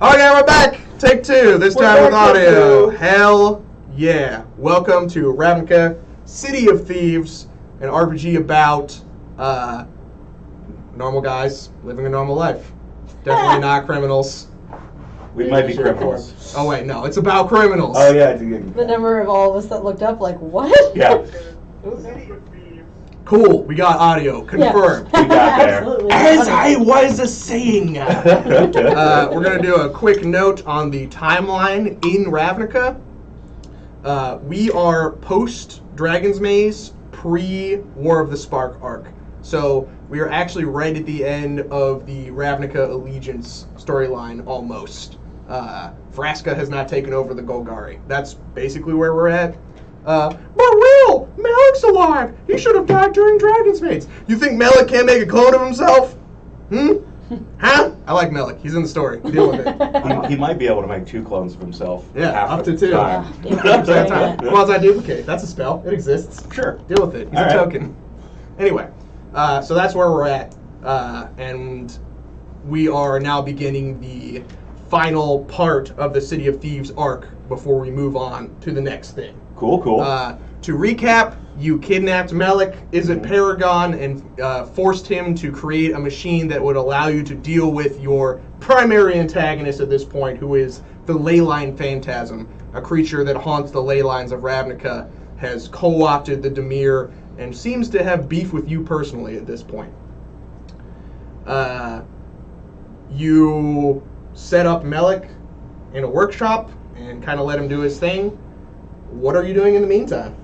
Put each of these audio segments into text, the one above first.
Okay, we're back. Take two. This time with audio. Hell yeah. Welcome to Ravnica, City of Thieves, an RPG about normal guys living a normal life. Definitely not criminals. We might be criminals. Oh wait, no, it's about criminals. Oh yeah. The number of all of us that looked up like, what? Yeah. Cool, we got audio. Confirmed. We got there. Absolutely. As I was saying, we're going to do a quick note on the timeline in Ravnica. We are post-Dragon's Maze, pre-War of the Spark arc. So we are actually right at the end of the Ravnica Allegiance storyline, almost. Vraska has not taken over the Golgari. That's basically where we're at. But Will! Malik's alive! He should have died during Dragon's Maze. You think Malik can't make a clone of himself? Huh? I like Malik. He's in the story. Deal with it. He might be able to make 2 clones of himself. Yeah, half up the to 2. time. Up to that time. Quasi-duplicate. That's a spell. It exists. Sure. Deal with it. He's All a right. token. Anyway, so that's where we're at. And we are now beginning the final part of the City of Thieves arc before we move on to the next thing. Cool. To recap, you kidnapped Malik, Izzet Paragon, and forced him to create a machine that would allow you to deal with your primary antagonist at this point, who is the Leyline Phantasm, a creature that haunts the Leylines of Ravnica, has co-opted the Dimir, and seems to have beef with you personally at this point. You set up Malik in a workshop and kind of let him do his thing. What are you doing in the meantime?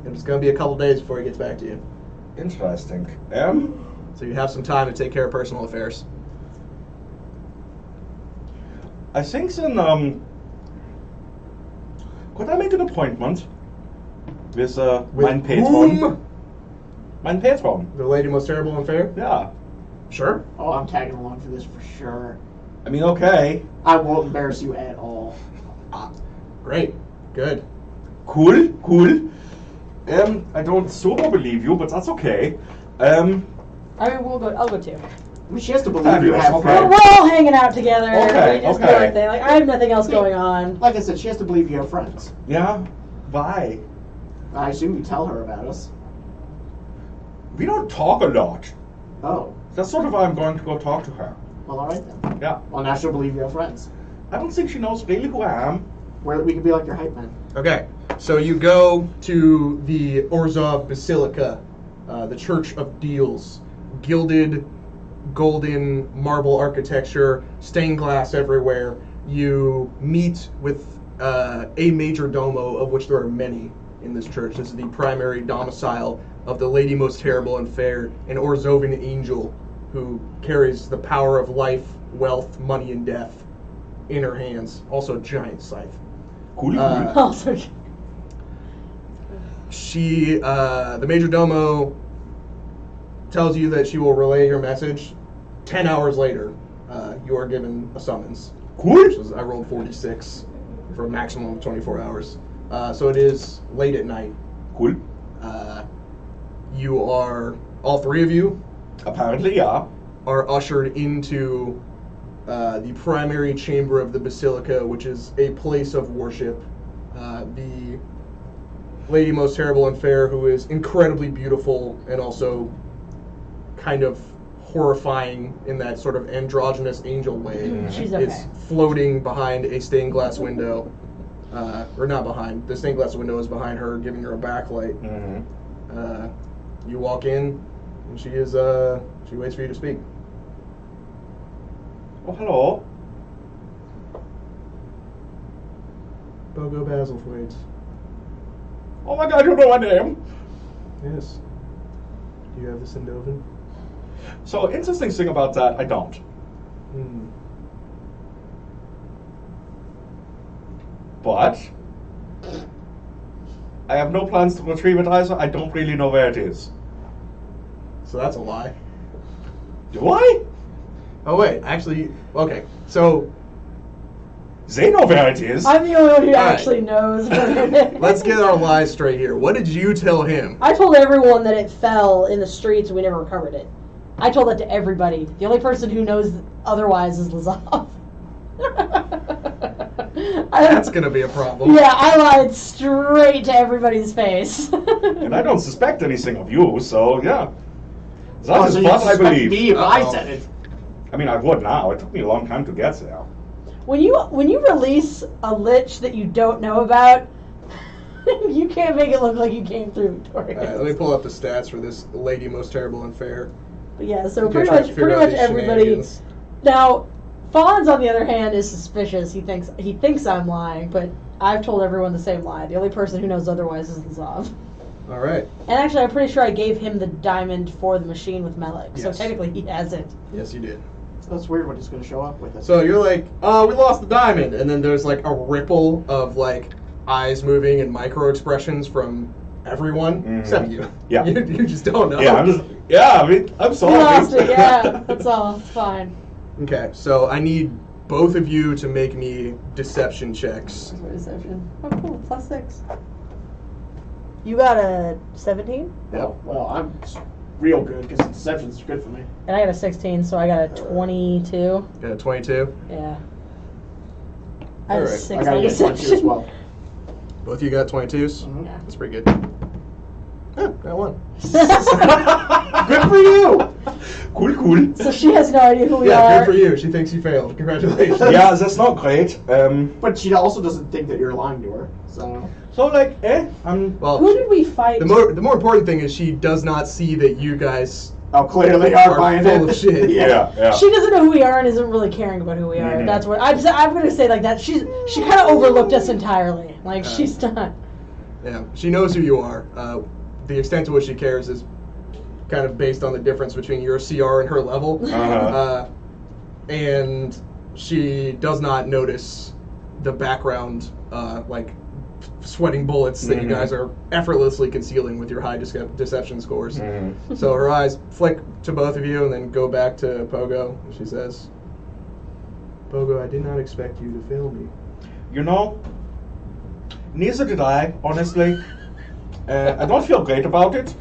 And it's going to be a couple days before he gets back to you. Interesting. So you have some time to take care of personal affairs. I think then, could I make an appointment with mein Patron? whom? Mein Patron. The lady most terrible and fair? Yeah. Sure. Oh, I'm tagging along for this for sure. I mean, okay. I won't embarrass you at all. Great. Good. Cool. I don't super believe you, but that's okay. I mean, I'll go too. I mean, she has to believe you Fabulous, have okay. friends. We're all hanging out together. Okay, We just do okay. our thing. Like, I have nothing else going on. Like I said, she has to believe you have friends. Yeah. Why? I assume you tell her about us. We don't talk a lot. Oh, That's sort of why I'm going to go talk to her. well, all right then. Yeah. Well, now she'll believe you have friends. I don't think she knows really who I am. We could be like your hype man. Okay. So you go to the Orzhov Basilica, the Church of Deals, gilded, golden marble architecture, stained glass everywhere. You meet with a major domo, of which there are many in this church. This is the primary domicile of the Lady Most Terrible and Fair, an Orzovan angel who carries the power of life, wealth, money, and death in her hands. Also a giant scythe. Cool. Also, She, the major domo, tells you that she will relay your message. 10 hours later, you are given a summons. Cool. Which was, I rolled 46 for a maximum of 24 hours. So it is late at night. Cool. You are, all 3 of you, Apparently, yeah. are ushered into the primary chamber of the basilica, which is a place of worship. The Lady Most Terrible and Fair, who is incredibly beautiful and also kind of horrifying in that sort of androgynous angel way, she's okay. is floating behind a stained glass window. Or not behind. The stained glass window is behind her, giving her a backlight. Mm-hmm. You walk in, and she is, she waits for you to speak. Oh, hello. Bogo Basil waits. Oh my god, you know my name. Yes. Do you have the Sindovan? So, interesting thing about that, I don't. Hmm. But I have no plans to retrieve it either. I don't really know where it is. So that's a lie. Do I? Oh wait, actually, okay. So They know where it is. I'm the only one who All right. actually knows. let's get our lies straight here. What did you tell him? I told everyone that it fell in the streets and we never recovered it. I told that to everybody. The only person who knows otherwise is Lazov. That's gonna be a problem. Yeah, I lied straight to everybody's face. And I don't suspect anything of you, so yeah. That Oh, is so you what I suspect believe. me if I Uh-oh. said it. I mean, I would now. It took me a long time to get there. When you release a lich that you don't know about, you can't make it look like you came through victorious. Alright, let me pull up the stats for this lady most terrible and fair. But yeah, so Okay, pretty try to much figure pretty out much these everybody. shenanigans. Now, Fonz on the other hand is suspicious. He thinks I'm lying, but I've told everyone the same lie. The only person who knows otherwise is Lazov. Alright. And actually, I'm pretty sure I gave him the diamond for the machine with Melik, so Yes. technically he has it. Yes, you did. That's weird when he's going to show up with it. So you're like, oh, we lost the diamond, and then there's like a ripple of like eyes moving and micro expressions from everyone Mhm. except you. Yeah. You just don't know. Yeah, I'm He sorry. lost it, yeah. That's all. It's fine. Okay, so I need both of you to make me deception checks. Where's my deception? Oh, cool. +6. You got a 17? Yep. Well, I'm real good because deception's good for me. And I got a 16, so I got a 22. Got a 22. Yeah. I have a Alright. 6 I on got to get 22 as deception. well. Both of you got 22s? Mhm. Yeah. That's pretty good. Oh, got one. Good for you! Cool. So she has no idea who we Yeah, are. good for you. She thinks you failed. Congratulations. Yeah, that's not great. But she also doesn't think that you're lying to her. So like, I'm... Well, Who did we fight? the more important thing is she does not see that you guys oh, clearly they are are buying full it. of shit. Yeah. She doesn't know who we are and isn't really caring about who we are. Mhm. That's what I'm going to say like that. She kind of overlooked us entirely. Like she's not. Yeah, she knows who you are. The extent to which she cares is kind of based on the difference between your CR and her level. Uh-huh. And she does not notice the background, like sweating bullets that you Mhm. guys are effortlessly concealing with your high deception scores. Mhm. So her eyes flick to both of you and then go back to Pogo. And she says, Pogo, I did not expect you to fail me. You know, neither did I, honestly. I don't feel great about it.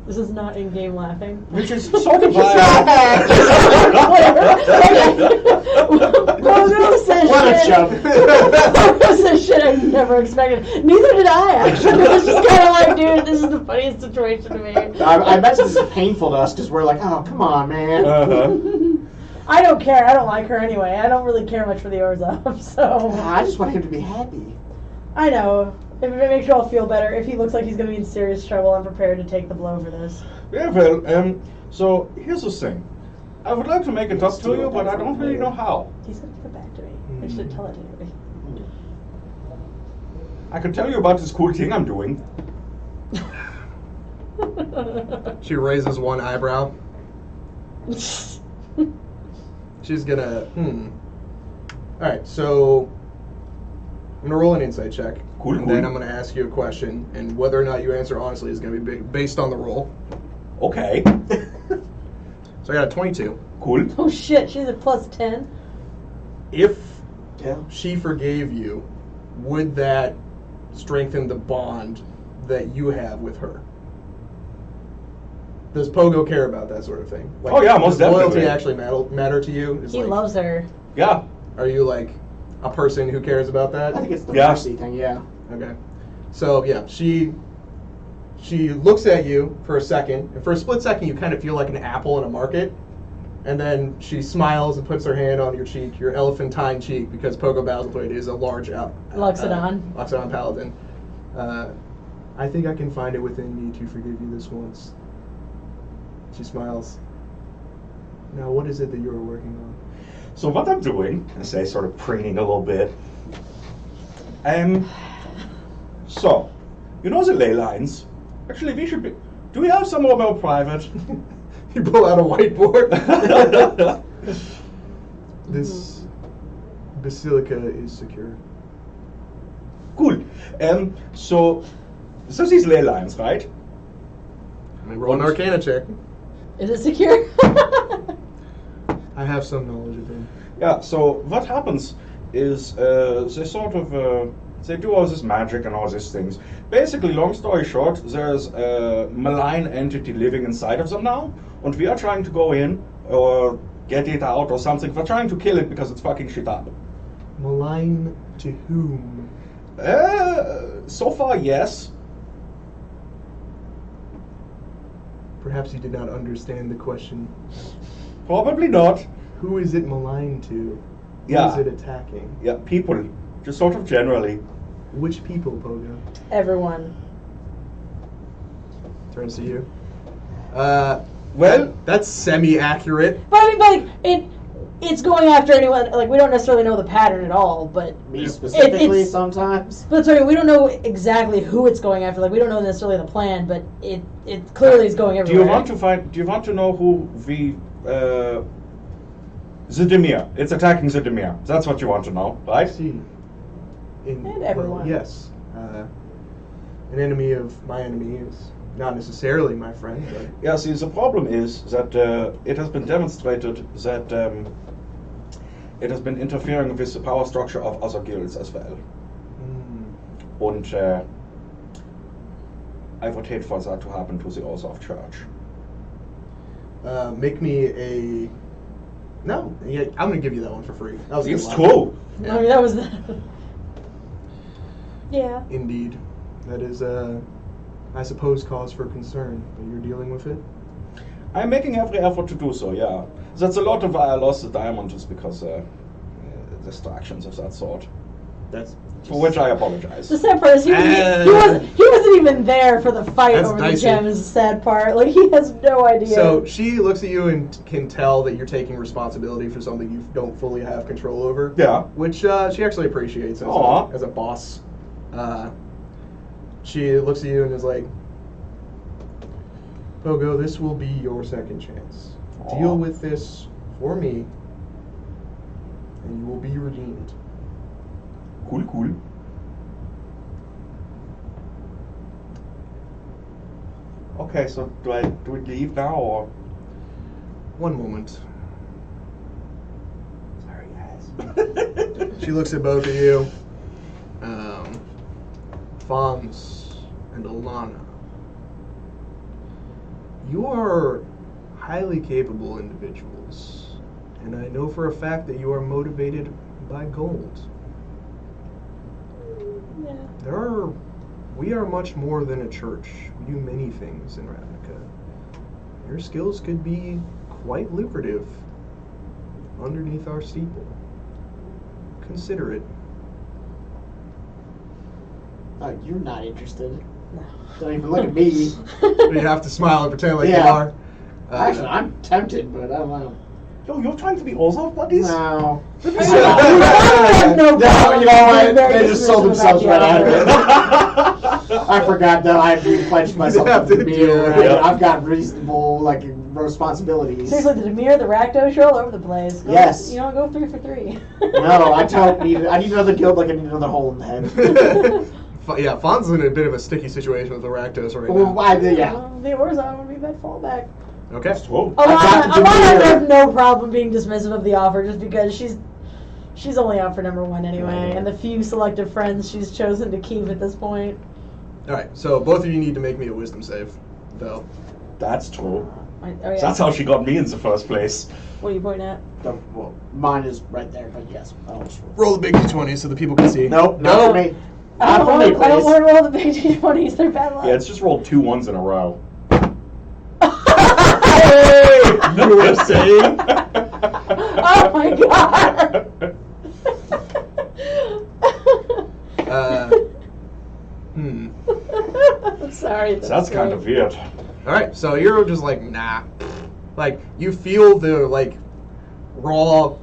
This is not in-game laughing. Which is sort of why Pogo says What a shit. chump. Pogo says shit I never expected. Neither did I, actually. It's just kind of like, dude, this is the funniest situation to me. I imagine this is painful to us because we're like, oh, come on, man. Uh-huh. I don't care. I don't like her anyway. I don't really care much for the Orzhov, so... I just want him to be happy. I know. If it makes you all feel better, if he looks like he's going to be in serious trouble, I'm prepared to take the blow for this. Yeah, well, so here's the thing. I would like to make it up to you, but I don't really know how. He's going to give it back to me. I should tell it to anybody. I could tell you about this cool thing I'm doing. She raises one eyebrow. She's gonna, Alright, so I'm gonna roll an insight check. Cool, and cool. then I'm gonna ask you a question, and whether or not you answer honestly is gonna be based on the roll. Okay. So I got a 22. Cool. Oh shit, she's a +10. If Yeah. she forgave you, would that strengthen the bond that you have with her? Does Pogo care about that sort of thing? Like, Oh, yeah, most does loyalty definitely. actually matter to you? Is He like, loves her. Yeah. Are you like a person who cares about that? I think it's the Yeah. mercy thing, yeah. Okay. So yeah, she looks at you for a second, and for a split second you kind of feel like an apple in a market, and then she smiles and puts her hand on your cheek, your elephantine cheek, because Pogo Basilblade is a large Loxodon. Loxodon paladin. I think I can find it within me to forgive you this once. She smiles. Now, what is it that you're working on? So what I'm doing, I say, sort of preening a little bit. So, you know the Leylines? Actually, we should be. Do we have somewhere more private? You pull out a whiteboard. This basilica is secure. Cool. So these Leylines, right? Let me roll an Arcana check. Is it secure? I have some knowledge of him. Yeah. So what happens is they sort of they do all this magic and all these things. Basically, long story short, there's a malign entity living inside of them now, and we are trying to go in or get it out or something. We're trying to kill it because it's fucking shit up. Malign to whom? So far, yes. Perhaps you did not understand the question. Probably not. Who is it malign to? Who Yeah. is it attacking? Yeah, people. Just sort of generally. Which people, Pogo? Everyone. Turns to you. Well, that's semi-accurate. But I mean, like, it's going after anyone. Like, we don't necessarily know the pattern at all, but Me specifically, it's- sometimes. but sorry, we don't know exactly who it's going after. Like, we don't know necessarily the plan, but it clearly is going do everywhere. you want to know who the Zidimir? It's attacking Zidimir. That's what you want to know, I right? see. And everyone. Well, yes. An enemy of my enemy is not necessarily my friend, but Yeah, see, the problem is that it has been demonstrated that it has been interfering with the power structure of other guilds as well. And I would hate for that to happen to the Orzhov Church. make me a. No, yeah, I'm gonna give you that one for free. That was a good It's line. true. I mean, that was the. Yeah. Indeed, that is I suppose cause for concern, but you're dealing with it. I'm making every effort to do so, yeah. That's a lot of why I lost the diamond, just because distractions of that sort. That's For which I apologize. The sad part is he wasn't even there for the fight That's over dicey. the gem. Is the sad part. Like, he has no idea. So she looks at you and can tell that you're taking responsibility for something you don't fully have control over. Yeah. Which she actually appreciates Aw. as a boss. She looks at you and is like, Pogo, this will be your second chance. Aw. Deal with this for me, and you will be redeemed. Cool. Okay, so do we leave now or? One moment. Sorry, guys. She looks at both of you. Fons and Alana. You are highly capable individuals, and I know for a fact that you are motivated by gold. Yeah. We are much more than a church. We do many things in Ravnica. Your skills could be quite lucrative underneath our steeple. Consider it. You're not interested. No. Don't even look at me. You have to smile and pretend like you Yeah. are. Actually, I'm tempted, but I don't know. Yo, you're trying to be Orzhov buddies? No. I have no No, problem you know what? being very They just sold dismissive themselves about right the out of offer. it. I forgot that I pledged myself have to to be. do it. Right? Yep. I've got reasonable responsibilities. Seriously, the Demir, the Rakdos, you're all over the place. Go, Yes. You know, go 3 for 3. No, I don't need. I need another guild like I need another hole in the head. Yeah, Fonz is in a bit of a sticky situation with the Rakdos right Well, now. why? Yeah. The Orzhov would be that fallback. Okay. Whoa. got the Alana Demir. would have no problem being dismissive of the offer just because she's only out for number 1 anyway, and the few selective friends she's chosen to keep at this point. All right. So both of you need to make me a wisdom save, though. That's true. Oh, yeah. That's how she got me in the first place. What are you pointing at? Well, mine is right there, but yes. Roll the big d20 so the people can see. Nope, not for me. I Not don't for me, want please. to roll the big D20s. They're bad luck. Yeah, it's just rolled 2 ones in a row. Hey! You were saying? Oh my god! I'm sorry. That's kind of weird. All right. So you're just like, nah. Like you feel the raw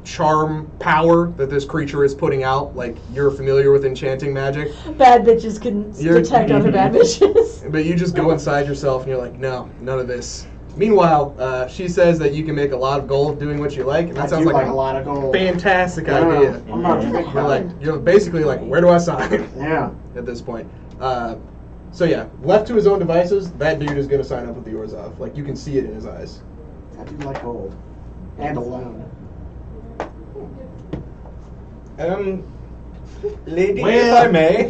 charm power that this creature is putting out. Like you're familiar with enchanting magic, Bad bitches can detect other bad bitches. but you just go inside yourself and you're like, no, none of this. Meanwhile, she says that you can make a lot of gold doing what you like, and that I sounds do like a lot of gold. fantastic Yeah, idea. I'm not thinking You're basically like, where do I sign? Yeah. At this point. So yeah, left to his own devices, that dude is going to sign up with the Orzhov. Like you can see it in his eyes. I do like gold. And alone. Lady, Well- if I may,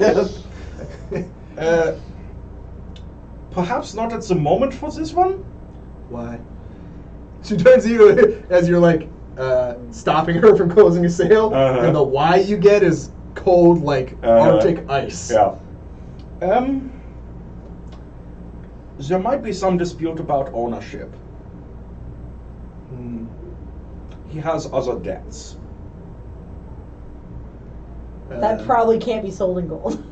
perhaps not at the moment for this one, Why? She turns to you as you're like stopping her from closing a sale, and the why you get is cold like Arctic ice. Yeah. There might be some dispute about ownership. He has other debts. That probably can't be sold in gold.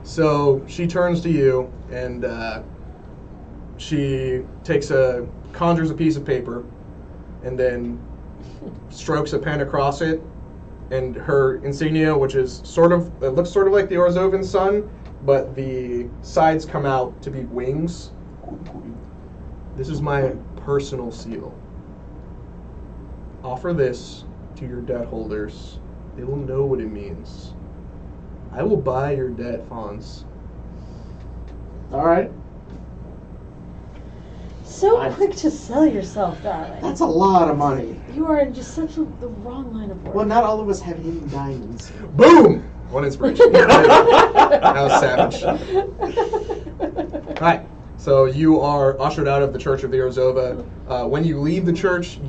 So she turns to you and she conjures a piece of paper and then strokes a pen across it, and her insignia, which is it looks sort of like the Orzovan sun, but the sides come out to be wings. This is my personal seal. Offer this to your debt holders. They will know what it means. I will buy your debt, Fonz. All right. So quick to sell yourself, darling. That's a lot of money. You are in just such the wrong line of work. Well, not all of us have hidden diamonds. Boom! One inspiration. That was savage. Alright, so you are ushered out of the Church of the Orzova. When you leave the church,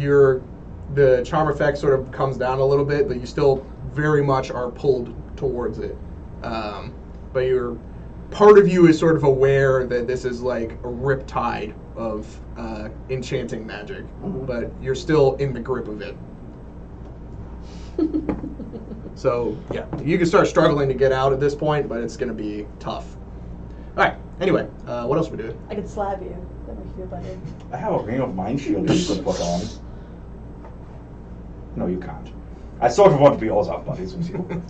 the charm effect sort of comes down a little bit, but you still very much are pulled towards it. But part of you is sort of aware that this is like a riptide of enchanting magic, but you're still in the grip of it. So, yeah, you can start struggling to get out at this point, but it's going to be tough. All right, anyway, what else are we doing? I could slap you. That makes you feel better. I have a ring of mind shield that you could put on. No, you can't. I sort of want to be all our buddies with you.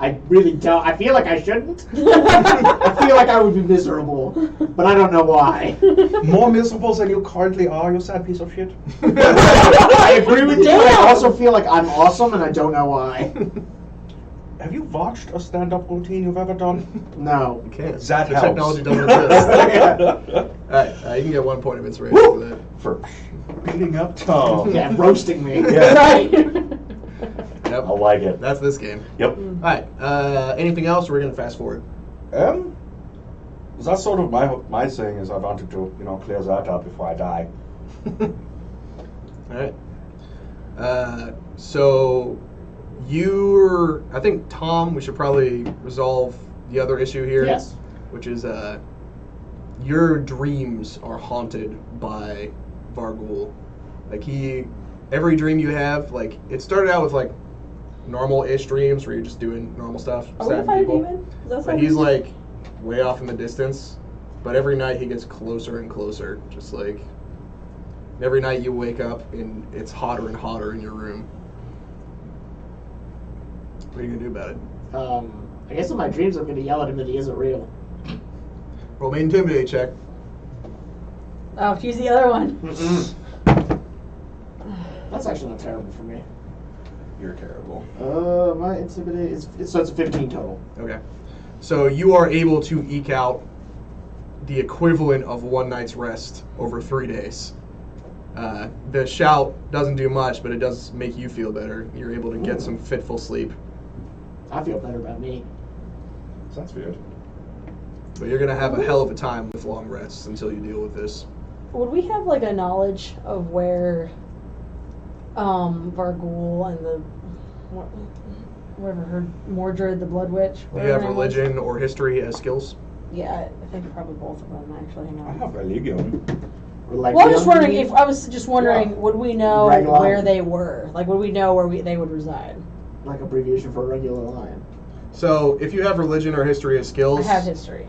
I really don't. I feel like I shouldn't. I feel like I would be miserable, but I don't know why. More miserable than you currently are, you sad piece of shit. I agree with you, but I also feel like I'm awesome, and I don't know why. Have you watched a stand-up routine you've ever done? No. You can't. That the helps. technology doesn't exist. Alright, you can get 1 point of inspiration for that. For beating up Tom. Yeah, roasting me. Yeah. Right. Yep. I like it. That's this game. Yep. Alright, anything else, or we're going to fast forward? That's sort of my thing is I wanted to, clear that up before I die. Alright. So, I think, Tom, we should probably resolve the other issue here. Yes. Which is, your dreams are haunted by Vargul. Like, every dream you have, like, it started out with, like, normal-ish dreams where you're just doing normal stuff, Are we stabbing fighting people. demon? Is that But something? he's, like, way off in the distance. But every night he gets closer and closer. Just, like, every night you wake up and it's hotter and hotter in your room. What are you going to do about it? I guess in my dreams I'm going to yell at him that he isn't real. Roll me an intimidate check. Oh, use the other one. Mm-mm. That's actually not terrible for me. You're terrible. My intimidate is so it's a 15 total. Okay. So you are able to eke out the equivalent of one night's rest over 3 days. The shout doesn't do much, but it does make you feel better. You're able to get some fitful sleep. I feel better about me. Sounds weird. But you're going to have a hell of a time with long rests until you deal with this. Would we have like a knowledge of where Vargul and whatever her Mordred the Blood Witch? Do you have religion or history as skills? Yeah, I think probably both of them actually. Hang I on. have religion. Like, Well, I was just wondering, would we know Regular. where they were? Like, would we know where they would reside? like abbreviation for a regular lion. So if you have religion or history as skills, I have history.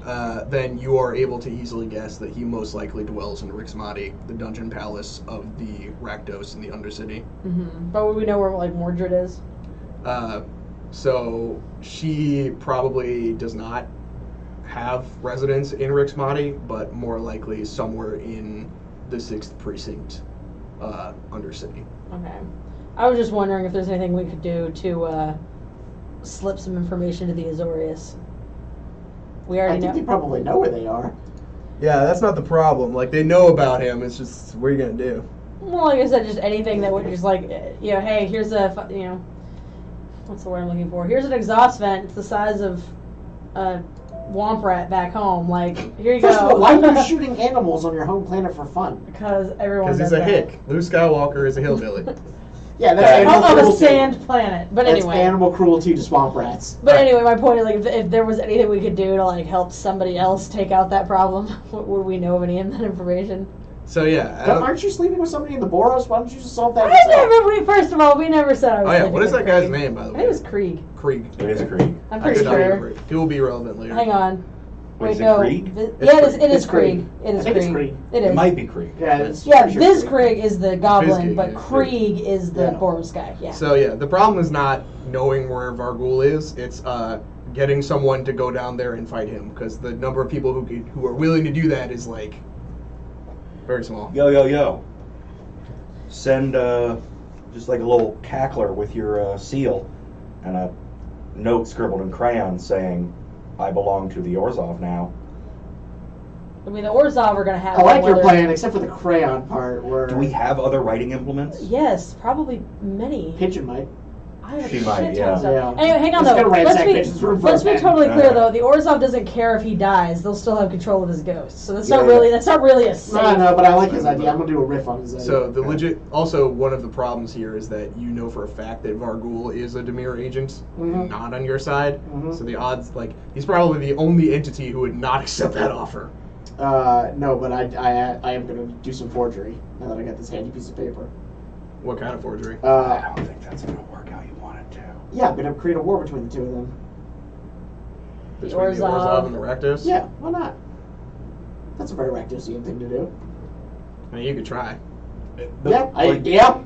Then you are able to easily guess that he most likely dwells in Rixmati, the dungeon palace of the Rakdos in the Undercity. Mm-hmm. But would we know where like Mordred is? So she probably does not have residence in Rixmati, but more likely somewhere in the 6th Precinct, Undercity. Okay. I was just wondering if there's anything we could do to slip some information to the Azorius. We I already think know. they probably know where they are. Yeah, that's not the problem. Like, they know about him. It's just, what are you going to do? Well, like I said, just anything that would just like, hey, here's a, what's the word I'm looking for? Here's an exhaust vent. It's the size of a womp rat back home. Like, here you First go. of all, why are you shooting animals on your home planet for fun? Because everyone Because does he's a that. hick. Luke Skywalker is a hillbilly. Yeah, that's animal On a cruelty. sand planet. But That's anyway. animal cruelty to swamp rats. But anyway, my point is, like, if there was anything we could do to, like, help somebody else take out that problem, would we know of any of that information? So yeah. But aren't you sleeping with somebody in the Boros? Why don't you just solve that I yourself? never, first of all, we never said I was Oh yeah, sleeping what is with that guy's Krieg. name, by the I way? think it was Krieg. Krieg. It is Krieg. I'm I pretty could not sure. remember it. He will be relevant later. Hang on. Wait, Wait, is it no. Krieg? Yeah, it is. It It's is Krieg. Krieg. It is I think it's Krieg. Krieg. It It is. might be Krieg. Yeah, it's Yeah, pretty sure this it's Krieg is the goblin, Krieg, but yeah. Krieg is the Yeah. Boros guy. Yeah. So yeah, the problem is not knowing where Vargul is. It's getting someone to go down there and fight him, because the number of people who are willing to do that is like very small. Yo. Send just like a little cackler with your seal and a note scribbled in crayon saying, "I belong to the Orzhov now." I mean, the Orzhov are gonna have. I like your whether- plan, except for the crayon part where Do we have other writing implements? Yes, probably many. Pigeon might. I have She a might, shit ton yeah. of stuff. Yeah. Anyway, hang on It's gonna though. ransack pigeons for Let's be bread. totally clear Yeah. though. The Orzhov doesn't care if he dies; they'll still have control of his ghost. So that's Yeah, not yeah. really. That's not really a safe. No, but I like his idea. I'm gonna do a riff on his idea. So the legit. Also, one of the problems here is that you know for a fact that Vargul is a Demir agent, Mhm. not on your side. Mhm. So the odds, like, he's probably the only entity who would not accept that offer. No, but I am gonna do some forgery now that I got this handy piece of paper. What kind of forgery? I don't think that's gonna work how you want it to. Yeah, I'm gonna create a war between the two of them. Between the Orzhov. Orzhov and the Rakdos? Yeah, why not? That's a very Rakdosian thing to do. I mean, you could try. Yeah.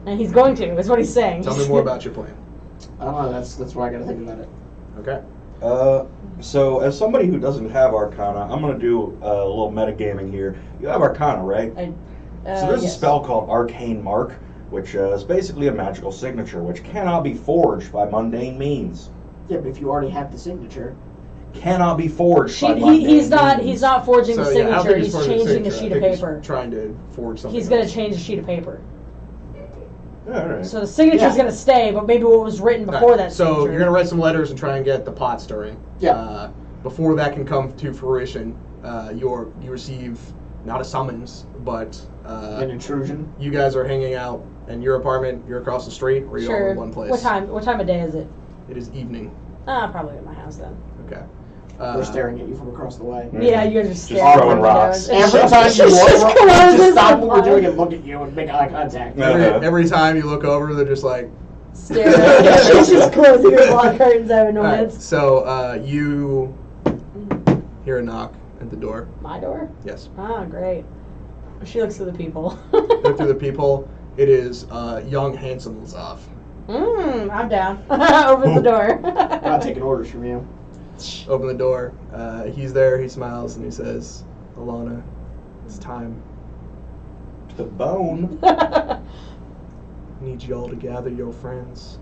And he's going to. Is what he's saying. Tell me more about your plan. I don't know. That's why I gotta think about it. Okay. So as somebody who doesn't have Arcana, I'm gonna do a little metagaming here. You have Arcana, right? So there's a yes. spell called Arcane Mark, which is basically a magical signature, which cannot be forged by mundane means. Yeah, but if you already have the signature, Cannot be forged by mundane He's not. means. He's not forging the So, yeah, I don't signature. think he's forging changing the signature. sheet I of think he's paper. trying to forge something. He's gonna else. change the sheet of paper. All right. So the signature's Yeah. gonna stay, but maybe what was written before Alright, that. So signature. you're gonna write some letters and try and get the pot stirring. Yeah. Before that can come to fruition, you receive not a summons, but an intrusion. you guys are hanging out in your apartment. You're across the street, or you're all Sure. in one place. What time? What time of day is it? It is evening. Probably at my house then. Okay. We're staring at you from across the way. Yeah, you guys are Just staring throwing at the rocks. windows. Every time you Just walk, closes just stop the what we're doing blinds. and look at you and make eye contact. Every time you look over, they're just like. Staring at you. She's just closing her block curtains out of Alright, annoyance. so you hear a knock at the door. My door? Yes. Ah, great. She looks to the people. Look through the people. It is young, handsome Lazov. I'm down. Open the door. I'm not taking orders from you. Open the door. He's there. He smiles and he says, "Alana, it's time. The bone. Need y'all to gather your friends.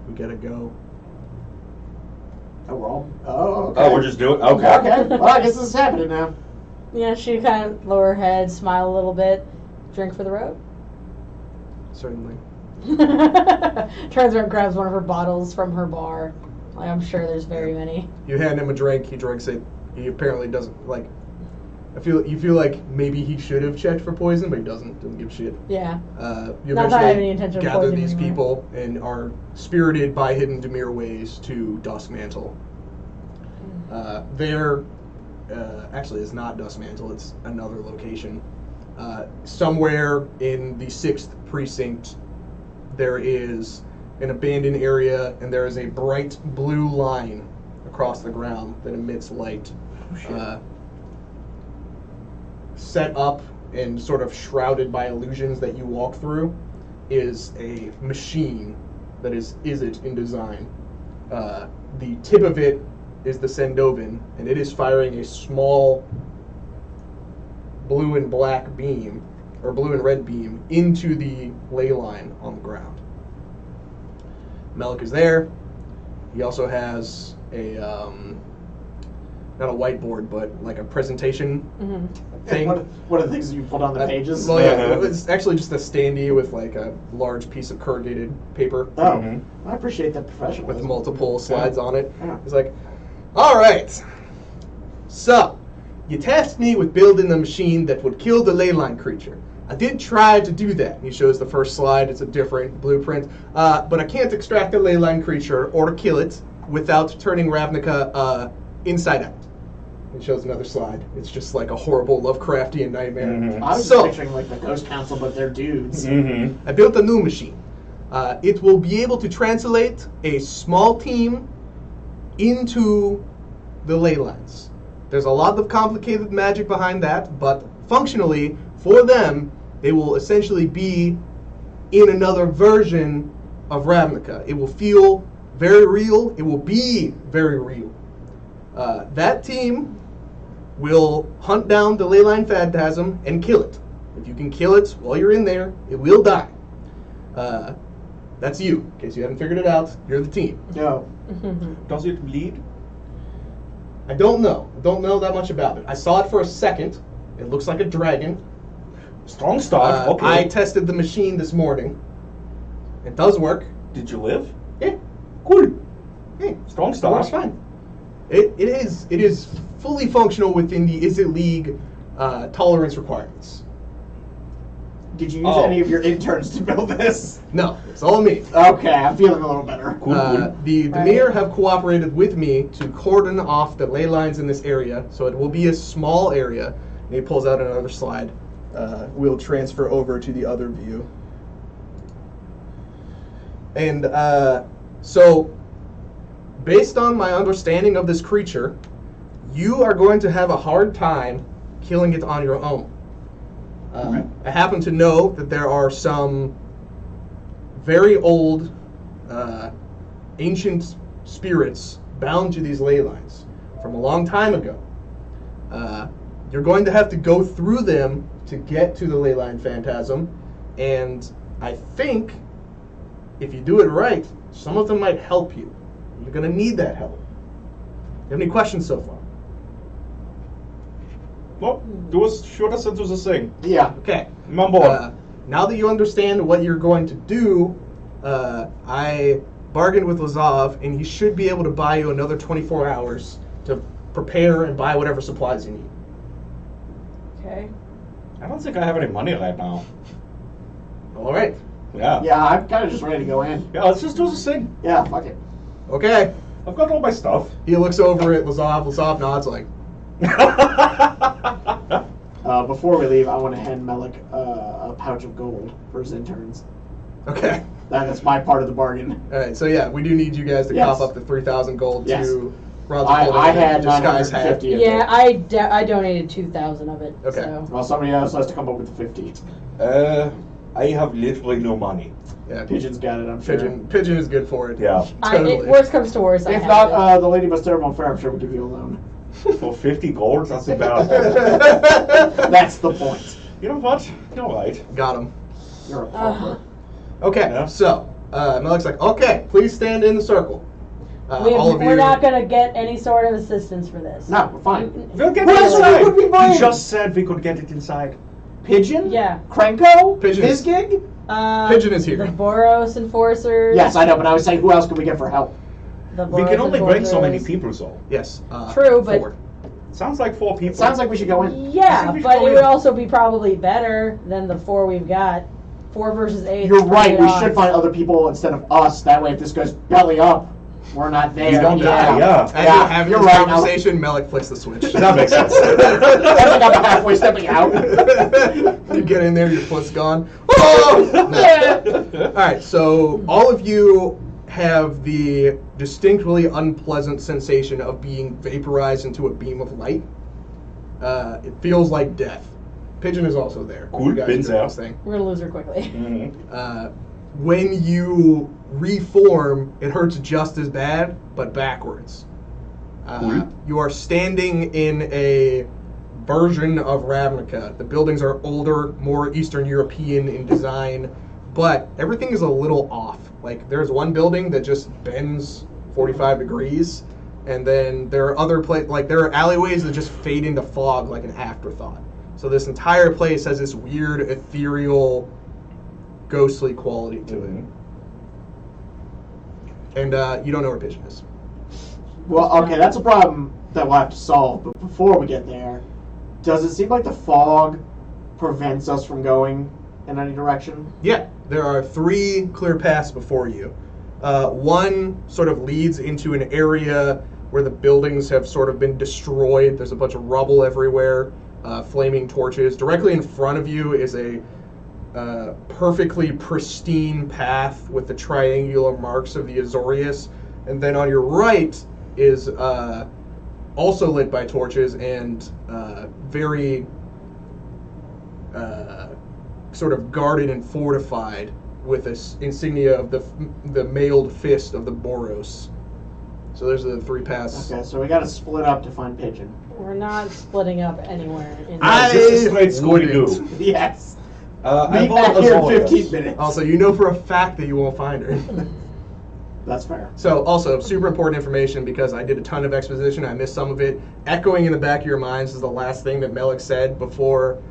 We gotta go." Oh, we're all. Oh, okay. Oh, we're just doing. Okay. Okay. Well, I guess this is happening now. Yeah, she kind of lower her head, smile a little bit. Drink for the road. Certainly. Turns around, grabs one of her bottles from her bar. Like, I'm sure there's very many. You hand him a drink. He drinks it. He apparently doesn't like. You feel like maybe he should have checked for poison, but he doesn't. Doesn't give a shit. Yeah. You Not that I have any eventually intention of gather poisoning these anyone. people and are spirited by hidden Demir ways to Duskmantle. There, actually, it's not Duskmantle. It's another location. Somewhere in the 6th precinct, there is an abandoned area, and there is a bright blue line across the ground that emits light. Set up and sort of shrouded by illusions that you walk through is a machine that is it in design. The tip of it is the Sendovan, and it is firing a small blue and black beam, or blue and red beam, into the ley line on the ground. Melik is there. He also has a, not a whiteboard, but like a presentation thing. What are the things that you put on the pages? Well, yeah, it's actually just a standee with like a large piece of corrugated paper I appreciate that professionalism. with multiple slides on it. Yeah. He's like, "All right, So, you tasked me with building a machine that would kill the Leyline creature. I did try to do that. He shows the first slide. It's a different blueprint. But I can't extract the Leyline creature or kill it without turning Ravnica inside out. He shows another slide. It's just like a horrible Lovecraftian nightmare. Mhm. I was just picturing like the Ghost Council, but they're dudes. Mm-hmm. I built a new machine. It will be able to translate a small team into the Leylines. There's a lot of complicated magic behind that, but functionally, for them, they will essentially be in another version of Ravnica. It will feel very real. It will be very real. That team will hunt down the Leyline Phantasm and kill it. If you can kill it while you're in there, it will die. That's you. In case you haven't figured it out, you're the team. No. Does it bleed? I don't know. I don't know that much about it. I saw it for a second. It looks like a dragon. Strong start. Okay. I tested the machine this morning. It does work. Did you live? Yeah. Cool. Hey, Strong it start. works fine. It is fully functional within the Is It League tolerance requirements. Did you use any of your interns to build this? No, it's all me. Okay, I'm feeling a little better. Cool. The Right. Mayor have cooperated with me to cordon off the ley lines in this area, so it will be a small area. And he pulls out another slide. We'll transfer over to the other view. And so, based on my understanding of this creature, you are going to have a hard time killing it on your own. I happen to know that there are some very old, ancient spirits bound to these ley lines from a long time ago. You're going to have to go through them to get to the Leyline Phantasm, and I think if you do it right, some of them might help you. You're going to need that help. You have any questions so far? Well, shoot us into the thing. Yeah. Okay. I'm on board. Now that you understand what you're going to do, I bargained with Lazav, and he should be able to buy you another 24 hours to prepare and buy whatever supplies you need. Okay. I don't think I have any money right now. All right. Yeah. Yeah, I'm kind of just ready to go in. Yeah, let's just do the thing. Yeah, fuck it. Okay. I've got all my stuff. He looks over at Lazav. Lazav nods like, Before we leave, I want to hand Melik a pouch of gold for his interns. okay. That is my part of the bargain. All right. So yeah, we do need you guys to Yes. cough up the 3,000 gold Yes. to Rod's I had disguise hat. 950. Yeah, I donated 2,000 of it. Okay. So. Well, somebody else has to come up with the 50. I have literally no money. Yeah. Pigeon's got it, I'm sure. Pigeon is good for it. Yeah. Totally. Worst comes to worst, I If have not, it. the Lady Busterable Fair, I'm sure we'll give you a loan. For 50 gold, that's about. That's the point. You know what? You're right. Got him. You're a pauper. Okay. Yeah. So Melik's like, okay, please stand in the circle. All of We're you. not going to get any sort of assistance for this. No, we're fine. We'll get Who it else inside. would we bring? He just said we could get it inside. Pigeon? Yeah. Krenko? Pigeon. His gig? Pigeon is here. The Boros Enforcers. Yes, I know, but I was saying who else could we get for help? The We Boros can only bring so many Enforcers. people, so. Yes. True, but- 4. Sounds like 4 people. It sounds like we should go in. I Yeah, think we should but go it in. would also be probably better than the 4 we've got. 4 versus 8. You're is pretty right, good we odds. should find other people instead of us. That way, if this goes belly up, we're not there. We don't die, yeah. As you're having you're this right. conversation, Melik flicks the switch. That makes sense. As I'm halfway stepping out. You get in there, your foot's gone. Oh! No. All right, so all of you have the distinctly unpleasant sensation of being vaporized into a beam of light. It feels like death. Pigeon is also there. Cool, You guys Pigeon's are doing out. this thing. We're going to lose her quickly. Mhm. When you reform, it hurts just as bad, but backwards. Cool. You are standing in a version of Ravnica. The buildings are older, more Eastern European in design, but everything is a little off. Like, there's one building that just bends 45 degrees, and then there are other there are alleyways that just fade into fog like an afterthought. So this entire place has this weird, ethereal, ghostly quality to it. And you don't know where Pigeon is. Well, okay, that's a problem. that we'll have to solve. But before we get there, does it seem like the fog prevents us from going in any direction? Yeah, there are 3 clear paths before you. One sort of leads into an area where the buildings have sort of been destroyed. There's a bunch of rubble everywhere, flaming torches. Directly in front of you is a perfectly pristine path with the triangular marks of the Azorius. And then on your right is also lit by torches and very sort of guarded and fortified with this insignia of the mailed fist of the Boros. So those are the 3 paths. Okay, so we gotta split up to find Pigeon. We're not splitting up anywhere. In I This is straight Scooby-Doo. wouldn't. Yes. I Be bought back here in Azorius. 15 minutes. Also, you know for a fact that you won't find her. That's fair. So, also, super important information because I did a ton of exposition. I missed some of it. Echoing in the back of your minds is the last thing that Melik said before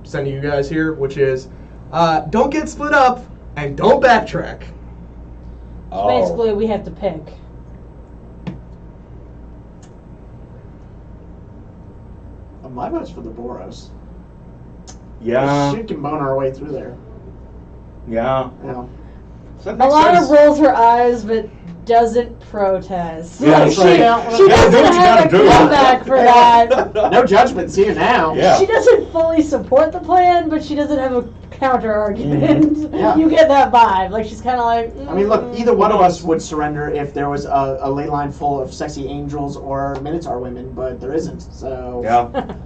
sending you guys here, which is, don't get split up and don't backtrack. So basically, we have to pick. My vote's for the Boros. Yeah, She can bone our way through there. yeah. Yeah. That makes Alana sense. rolls her eyes, but doesn't protest. Yeah, she right. she Yeah, doesn't do what you have a gotta do. comeback for that. No judgments here now. Yeah. She doesn't fully support the plan, but she doesn't have a counter argument. Yeah. You get that vibe. Like she's kind of like. I mean, look, either one of us would surrender if there was a ley line full of sexy angels or Minotaur women, but there isn't. So Yeah,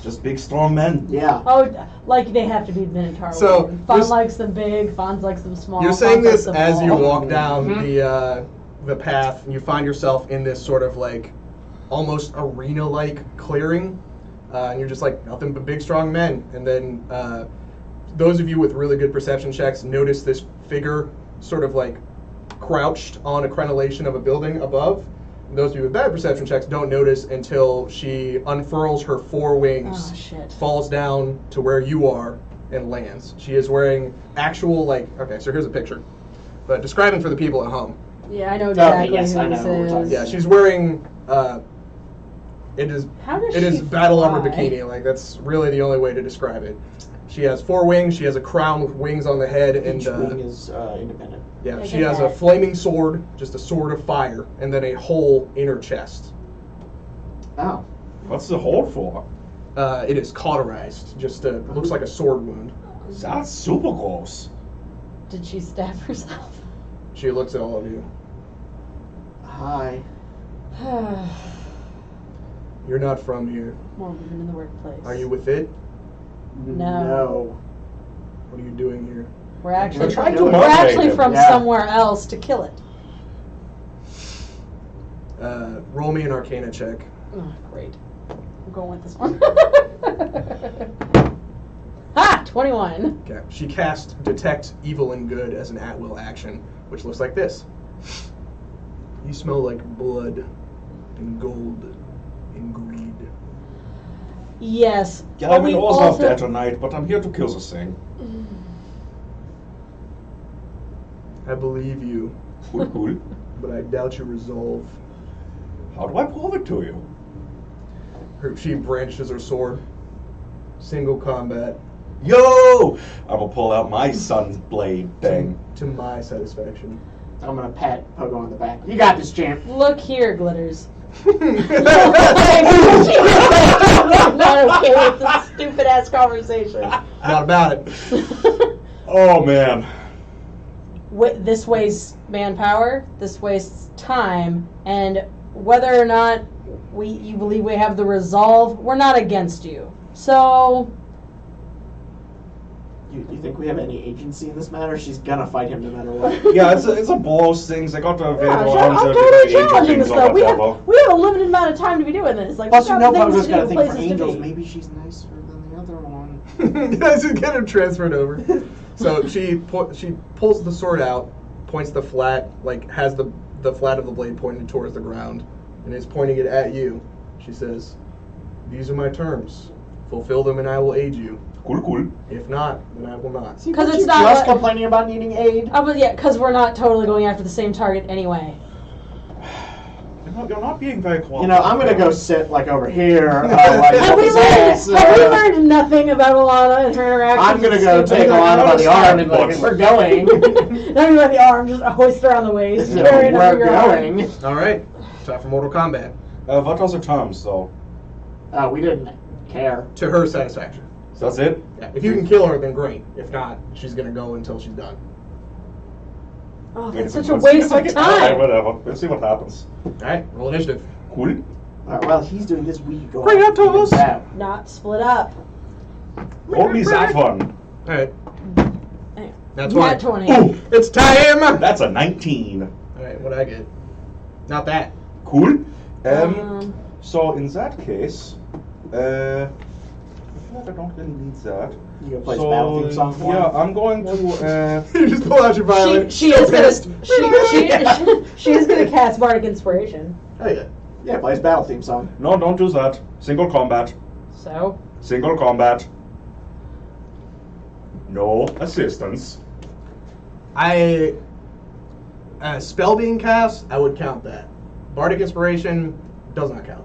just big strong men. yeah. Oh, like they have to be Minotaur. So, women. Fawn just- likes them big. Fawn likes them small. You're saying Fawn likes this them as you all. walk down Mhm. the path, and you find yourself in this sort of like almost arena-like clearing, and you're just like nothing but big, strong men. And then those of you with really good perception checks notice this figure sort of like crouched on a crenellation of a building above. And those of you with bad perception checks don't notice until she unfurls her 4 wings, Oh shit. falls down to where you are, and lands. She is wearing actual, like, okay, so here's a picture. But describing for the people at home. Yeah, I know exactly yes, who I know this who we're talking is. Yeah, she's wearing, it is How does it she is battle armor fly? bikini. Like, that's really the only way to describe it. She has 4 wings, she has a crown with wings on the head, and Each wing is independent. yeah, Look she at has a that. flaming sword, just a sword of fire, and then a hole in her chest. Oh. What's the hole for? It is cauterized, just looks like a sword wound. Sounds super gross. Did she stab herself? She looks at all of you. Hi. You're not from here. More women in the workplace. Are you with it? No. What are you doing here? We're actually We're trying to we're motivate actually him. from Yeah. somewhere else to kill it. Roll me an Arcana check. Oh, great. I'm going with this one. Ha! 21. Okay. She cast Detect Evil and Good as an at-will action, which looks like this. You smell like blood and gold and greed. Yes. Yeah, but I we will also have also that tonight, but I'm here to kill the thing. I believe you, Cool, cool. but I doubt your resolve. How do I prove it to you? She branches her sword. Single combat. Yo! I'm gonna pull out my sun's blade thing. To my satisfaction. I'm gonna pat Pogo on the back. You got this, champ. look here, Glitters. Not I'm not okay with this stupid ass conversation. about it. Oh man. This wastes manpower, this wastes time, and whether or not you believe we have the resolve, we're not against you. So, You think we have any agency in this matter? She's gonna fight him no matter what. Yeah, it's a Boros things. I got the yeah, available I'm arms totally angel challenging this things or stuff. We whatever. have a limited amount of time to be doing this. Like, Plus, we've you got know, things Pogo's to gonna do, think for places to angels. be. Maybe she's nicer than the other one. You guys can get him transferred over. So she pulls the sword out, points the flat, like has the flat of the blade pointed towards the ground, and is pointing it at you. She says, "These are my terms. Fulfill them, and I will aid you. Cool, cool. If not, then I will not." See, 'Cause weren't it's you not just what- complaining about needing aid. Oh, but yeah, because we're not totally going after the same target anyway. You're not being very cooperative. You know, I'm gonna go sit like over here. Like, Have we yes, learned nothing about Alana and her interactions? I'm gonna go with take Stupid? Alana by the arm and like, we're going. Not even by the arm, just hoist her on the waist. So carrying her we're over your arm. going. All right, time for Mortal Kombat. What are the terms, though? We didn't care. To her satisfaction. So that's it? Yeah, if you can kill her, then great. If not, she's gonna go until she's done. Oh, Wait, that's such a let's waste see of if I can- Alright, time. whatever. Let's see what happens. All right, roll initiative. Cool. Alright, well, he's doing this. We go. Kratos! out. Not split up. Only that one. All right, that's Nat 20. 20. Ooh, it's time. That's a 19. All right, what I get? Not that. Cool. Um, So in that case, I feel like I don't really need that. You gonna play battle theme song for yeah, him? I'm going to. You just pull out your violin. she is gonna she is gonna cast Bardic Inspiration. Oh yeah. Yeah, play his battle theme song. No, don't do that. Single combat. So Single combat. No assistance. Spell being cast, I would count that. Bardic Inspiration does not count.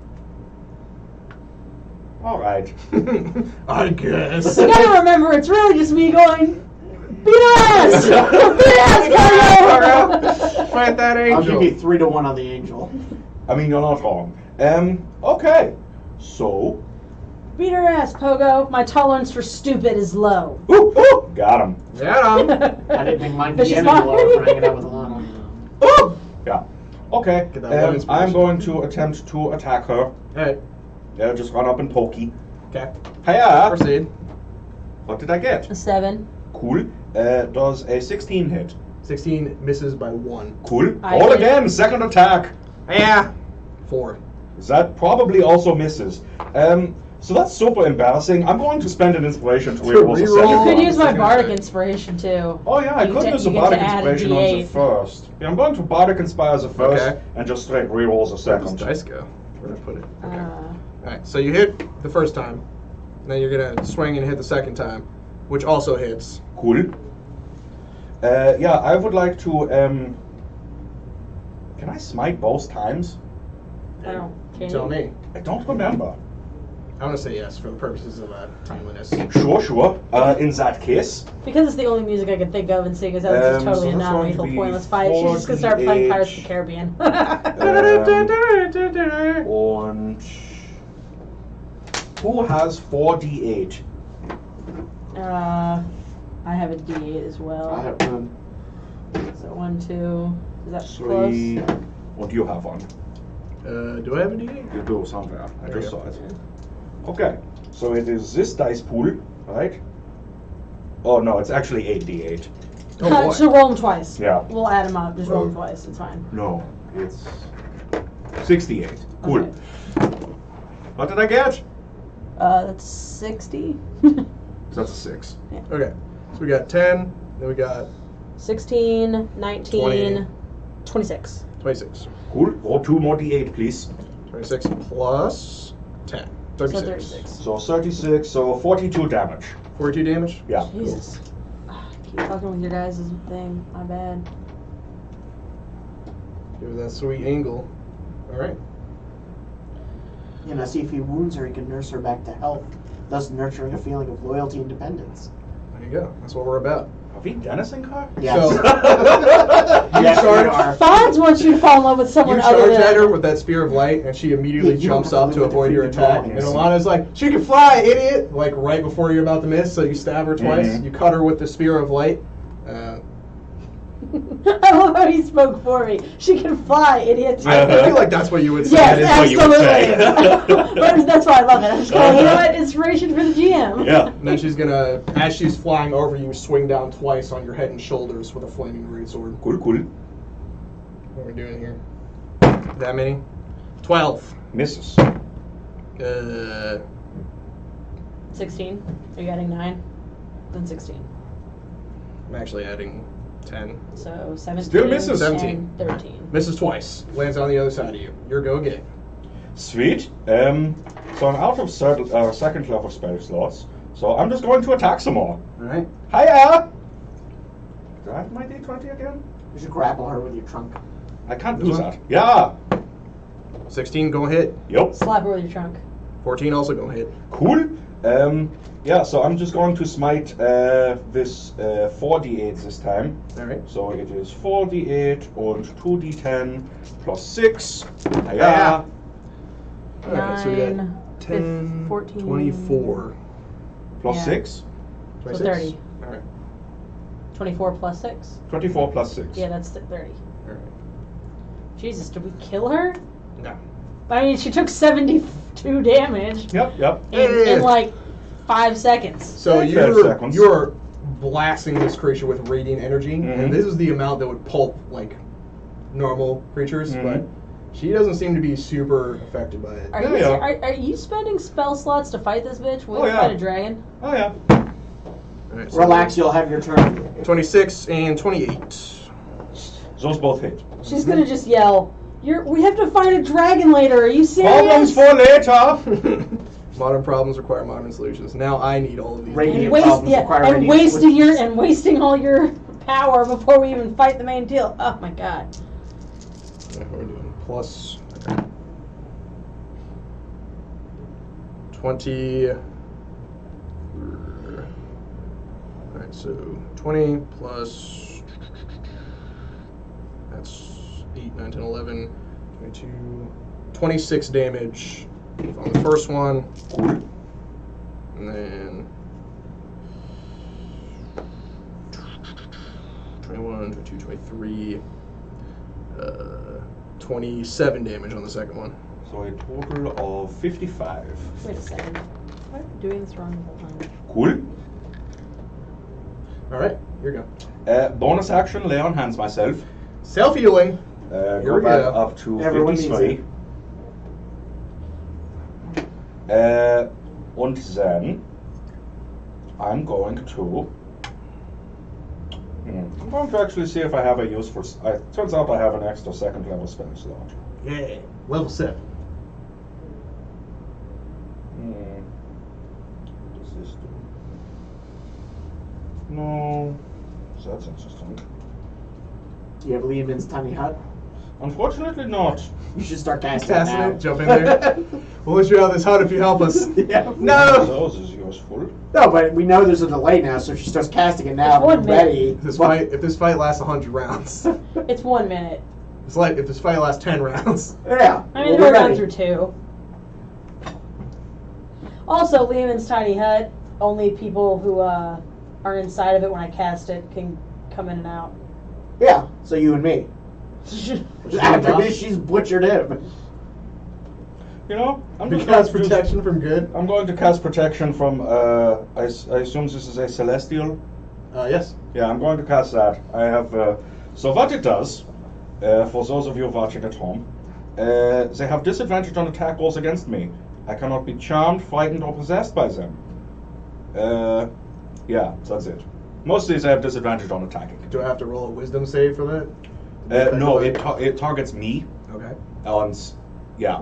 All right. I guess. you gotta remember, it's really just me going, beat her ass, beat her ass, Cargo. Fight that I'll give angel. you 3-1 on the angel. I mean, you're not wrong. Okay. So, Beat her ass, Pogo. My tolerance for stupid is low. got him. Yeah. I didn't think mine But be she's any not- lower for hanging out with Alana. Yeah. Okay. Get that one inspiration. I'm going to attempt to attack her. All right. Yeah, just run up and pokey. Okay. Hiya! Proceed. What did I get? A 7. Cool. Does a 16 hit? 16 misses by 1. Cool. I Roll hit. again. Second attack. Yeah. 4. That probably also misses. So that's super embarrassing. I'm going to spend an inspiration to reroll the reroll? second You one. could use my second Bardic attack. Inspiration too. Oh yeah, I You could get- use a you get Bardic to add a Inspiration on the D8. first. Yeah, I'm going to Bardic Inspire as a first, Okay. and just straight reroll as a Where does second. dice go? Where did I put it? Okay. Uh, Alright, so you hit the first time. Then you're gonna swing and hit the second time, which also hits. Cool. Yeah, I would like to. Can I smite both times? I don't. Can Tell you? me. I don't remember. I'm gonna say yes for the purposes of timeliness. Sure. In that case, Because it's the only music I could think of, and seeing as how this is totally so a that's going non-lethal to be pointless fight, she's just gonna start playing Pirates of the 48. Caribbean. and who has 4d8? I have a D8 as well. I have one. So 1, 2. Is that 3. close? What do you have on? Do I have a D8? You do somewhere. I There just you saw go. it. Okay, so it is this dice pool, right? Oh no, it's actually 8d8. Oh boy. So roll them twice. Yeah. We'll add them up. Just roll them twice. It's fine. No, it's 68. Cool. Okay. What did I get? That's 60. So that's a 6. Okay. So we got 10, then we got 16, 19, 20. 26. 26. Cool. Roll 2 more d8, please. 26 plus 10. 36. So 36. So 36, so 42 damage. 42 damage? Yeah. Jesus. Keep fucking with your guys' thing. My bad. Give her that sweet angle. Alright. You know, see if he wounds her, he can nurse her back to health, thus nurturing a feeling of loyalty and dependence. There you go. That's what we're about. Are we Dennising her? Yes. So, Yes, we charge- are. Bonds wants you to fall in love with You someone other charge at her than. with that spear of light, and she immediately Yeah, you jumps don't have up to to live avoid with your the attack. creepy And drawings. Alana's like, "She can fly, idiot!" Like right before you're about to miss, so you stab her twice. Mhm. You cut her with the spear of light. I love how he spoke for me. She can fly, idiot. I feel like that's what you would say. Yes, That is what you would say. absolutely. But that's why I love it. I'm just going, you know what? Inspiration for the GM. Yeah. And then she's gonna, as she's flying over you, swing down twice on your head and shoulders with a flaming greatsword. Cool. What are we doing here? That many? 12. Misses. 16. Are you adding 9? Then 16. I'm actually adding 10. So 17. Still misses. 17. And 13. Misses twice. Lands on the other side of you. Your go again. Sweet. So I'm out of second level spell slots, so I'm just going to attack some more. Alright. Hiya! Do I have my d20 again? You should grapple her with your trunk. I can't This do one? that. Yeah! 16 gonna hit. Yep. Slap her with your trunk. 14 also gonna hit. Cool. Yeah, so I'm just going to smite this 4d8 this time. Alright. So it is 4d8 and 2d10 plus 6. Yeah. Alright, so we got 9, 10, 14, 24. Plus Yeah. 6? So 26? 30. Alright. 24 plus 6? 24 plus 6. Yeah, that's 30. Alright. Jesus, did we kill her? No. I mean, she took 72 damage Yep. in like 5 seconds. So 5 seconds. you're blasting this creature with radiant energy, Mhm. and this is the amount that would pulp like normal creatures, Mhm. but she doesn't seem to be super affected by it. Are, Yeah, you, yeah. Are you spending spell slots to fight this bitch? Will Oh, you yeah. fight a dragon? Oh, yeah. Alright, so Relax, you'll have your turn. 26 and 28. Those both hit. She's gonna just yell, we have to fight a dragon later, are you Problems serious? for later! Modern problems require modern solutions. Now I need all of these. Radiant problems require and radiant solutions. wasting all your power before we even fight the main deal. Oh my god. Yeah, we're doing plus 20. Alright, so 20 plus. That's 8, 9, 10, 11, 22, 26 damage on the first one. And then 21, 22, 23, 27 damage on the second one. So a total of 55. Wait a second. Why are we doing this wrong the whole time? Cool. Alright, here you go. Bonus action, lay on hands myself. Self-healing. Here Go we back go. up to Everyone needs 53. And then I'm going to. I'm going to actually see if I have a use for. Turns out I have an extra second level spell slot. Yeah, level 7. What does this do? No. So that's interesting. Do you have Leomund's tiny hut? Unfortunately, not. You should start casting Casting now. it, jump in there. We'll let you out of this hut if you help us. Yeah. No! Those is useful. No, but we know there's a delay now, so if she starts casting it now, It's 1 we're minute. ready. If this fight lasts 100 rounds, It's 1 minute. it's like if this fight lasts 10 rounds. Yeah. I mean, we'll we're be down ready. through 2. Also, Leomund's tiny hut, only people who are inside of it when I cast it can come in and out. Yeah, so you and me. After enough? this, she's butchered him. You know, I'm just Because going to- protection from good. I'm going to cast protection from. I assume this is a celestial. Yes. Yeah, I'm going to cast that. I have. So what it does, for those of you watching at home, they have disadvantage on attack rolls against me. I cannot be charmed, frightened, or possessed by them. Yeah, that's it. Most of these I have disadvantage on attacking. Do I have to roll a wisdom save for that? No, it targets me. Okay. And yeah,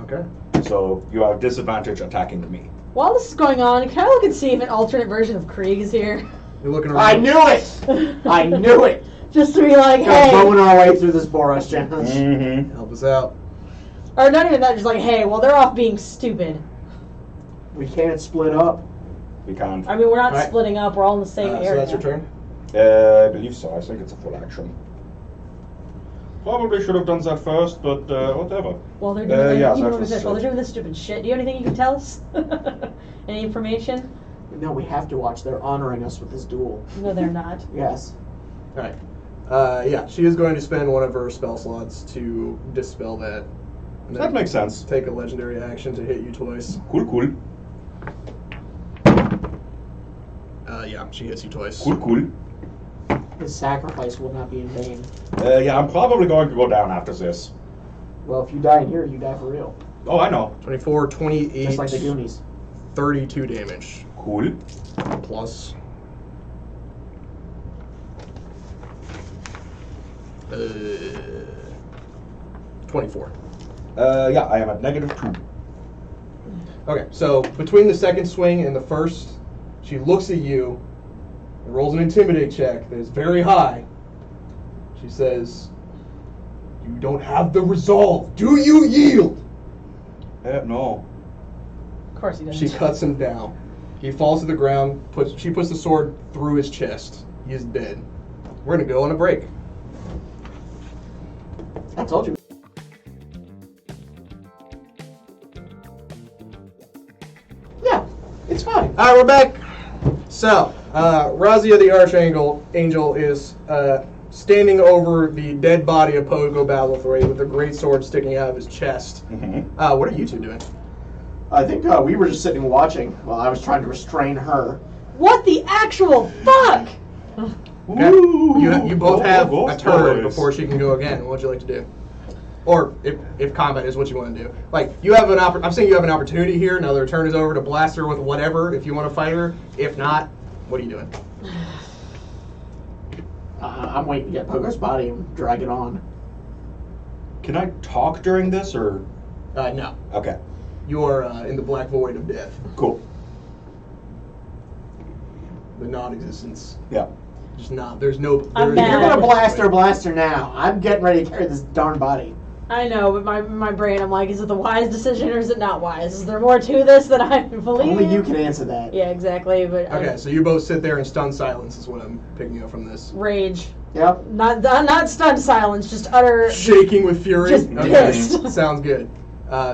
Okay. so you have disadvantage attacking me. While this is going on, can I look and see if an alternate version of Krieg is here? You're looking around. I knew it! I knew it! Just to be like, We're bowing hey. our way through this Boros challenge. Mm-hmm. Help us out. Or not even that, just like, hey, well, they're off being stupid. We can't split up. We can't. I mean, we're not Alright. splitting up, we're all in the same So area. that's your turn. I believe so. I think it's a full action. Probably should have done that first, but whatever. While they're doing yeah, you know that what was, it says, while they're doing this stupid shit, do you have anything you can tell us? Any information? No, we have to watch. They're honoring us with this duel. No, they're not. Yes. Alright. Yeah, she is going to spend one of her spell slots to dispel that. And That then makes sense. take a legendary action to hit you twice. Cool, cool. Yeah, she hits you twice. Cool, cool. His sacrifice will not be in vain. Yeah, I'm probably going to go down after this. Well, if you die in here, you die for real. Oh, I know. 24, 28, Just like the Goonies. 32 damage. Cool. Plus. 24. Yeah, I am at -2. Okay, so between the second swing and the first, she looks at you and rolls an intimidate check that is very high. She says, "You You don't have the resolve. Do you yield? No. Of course he doesn't. She cuts him down. He falls to the ground. She puts the sword through his chest. He is dead. We're going to go on a break. I told you. Yeah, it's fine. All right, we're back. So, Razia the Archangel is standing over the dead body of Pogo Battlethwaite with a great sword sticking out of his chest. Mm-hmm. What are you two doing? I think we were just sitting watching while I was trying to restrain her. What the actual fuck? Okay. You both have a ghost turn boys. before she can go again. What would you like to do? Or if combat is what you want to do. Like, you have an I'm saying you have an opportunity here. Now their turn is over to blast her with whatever if you want to fight her. If not, what are you doing? I'm waiting to get Pogo's body and drag it on. Can I talk during this, or? No. Okay. You are in the black void of death. Cool. The non-existence. Yeah. Just not. There's no. I'm there- If you're mad. gonna blast her now. I'm getting ready to carry this darn body. I know, but my brain, I'm like, is it the wise decision or is it not wise? Is there more to this than I believe? Only you can answer that. Yeah, exactly. But Okay, so you both sit there in stunned silence is what I'm picking up from this. rage, Yep. not stunned silence, just utter. Shaking with fury. Just pissed. Sounds good.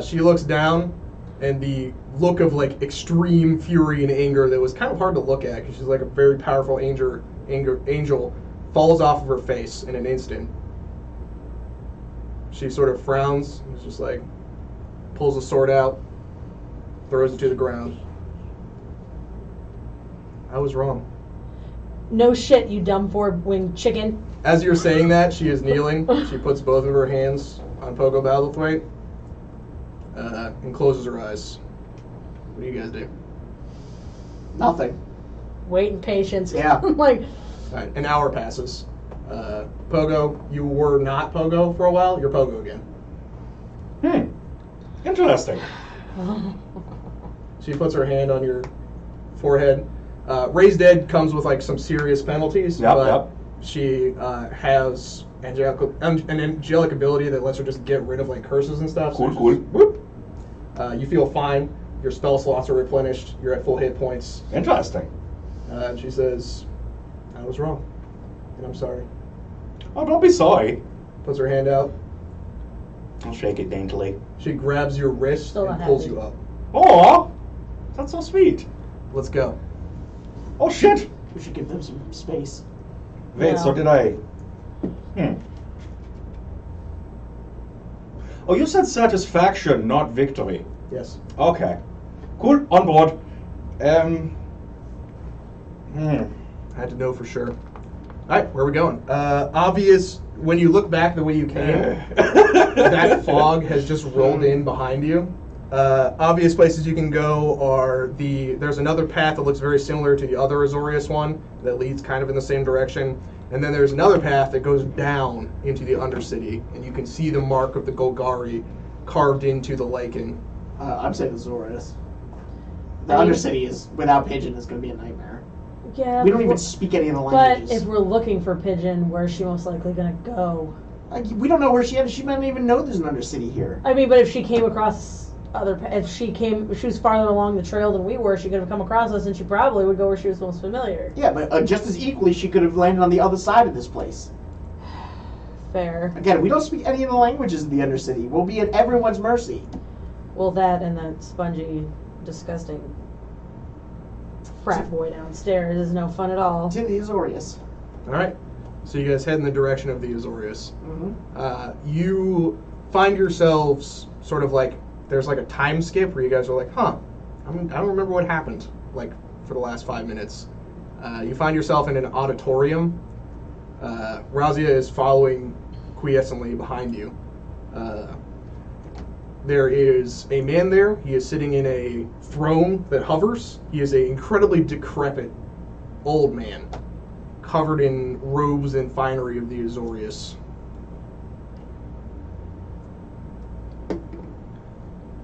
She looks down, and the look of like extreme fury and anger that was kind of hard to look at because she's like a very powerful angel falls off of her face in an instant. She sort of frowns and is just like pulls the sword out, throws it to the ground. I was wrong. No shit, you dumb four-winged chicken. As you're saying that, she is kneeling. She puts both of her hands on Pogo Battlethwaite and closes her eyes. What do you guys do? Nothing. Wait in patience. Yeah. Like, All right, an hour passes. Pogo, you were not Pogo for a while. You're Pogo again. Interesting. She puts her hand on your forehead. Raised Dead comes with like some serious penalties, Yep, but yep. she has an angelic ability that lets her just get rid of like curses and stuff. Cool, she's cool. just, whoop. You feel fine. Your spell slots are replenished. You're at full hit points. Interesting. And she says, "I was wrong, and I'm sorry." Oh, don't be sorry. Puts her hand out. I'll shake it daintily. She grabs your wrist Still and not pulls happy. you up. Oh, that's so sweet. Let's go. Oh shit. We should give them some space. Wait, Yeah. so did I? Oh, you said satisfaction, not victory. Yes. Okay. Cool. On board. I had to know for sure. All right, where are we going? Obvious, when you look back the way you came, that fog has just rolled in behind you. Obvious places you can go are there's another path that looks very similar to the other Azorius one that leads kind of in the same direction. And then there's another path that goes down into the Undercity, and you can see the mark of the Golgari carved into the lichen. I'm saying the Zorius. The I mean- Undercity is, without Pigeon, is going to be a nightmare. yeah. We don't but even speak any of the But languages. if we're looking for Pigeon, where's she most likely gonna go? Like, we don't know where she is. She might not even know there's an Undercity here. I mean, but if she came across if she was farther along the trail than we were, she could have come across us, and she probably would go where she was most familiar. Yeah, but just as equally, she could have landed on the other side of this place. Fair. Again, we don't speak any of the languages of the Undercity. We'll be at everyone's mercy. Well, that and that spongy, disgusting frat boy downstairs is no fun at all. To the Azorius. All right, so you guys head in the direction of the Azorius. Mm-hmm. You find yourselves sort of like, there's like a time skip where you guys are like, I don't remember what happened, like, for the last 5 minutes. You find yourself in an auditorium. Razia is following quiescently behind you. There is a man there. He is sitting in a throne that hovers. He is an incredibly decrepit old man, covered in robes and finery of the Azorius.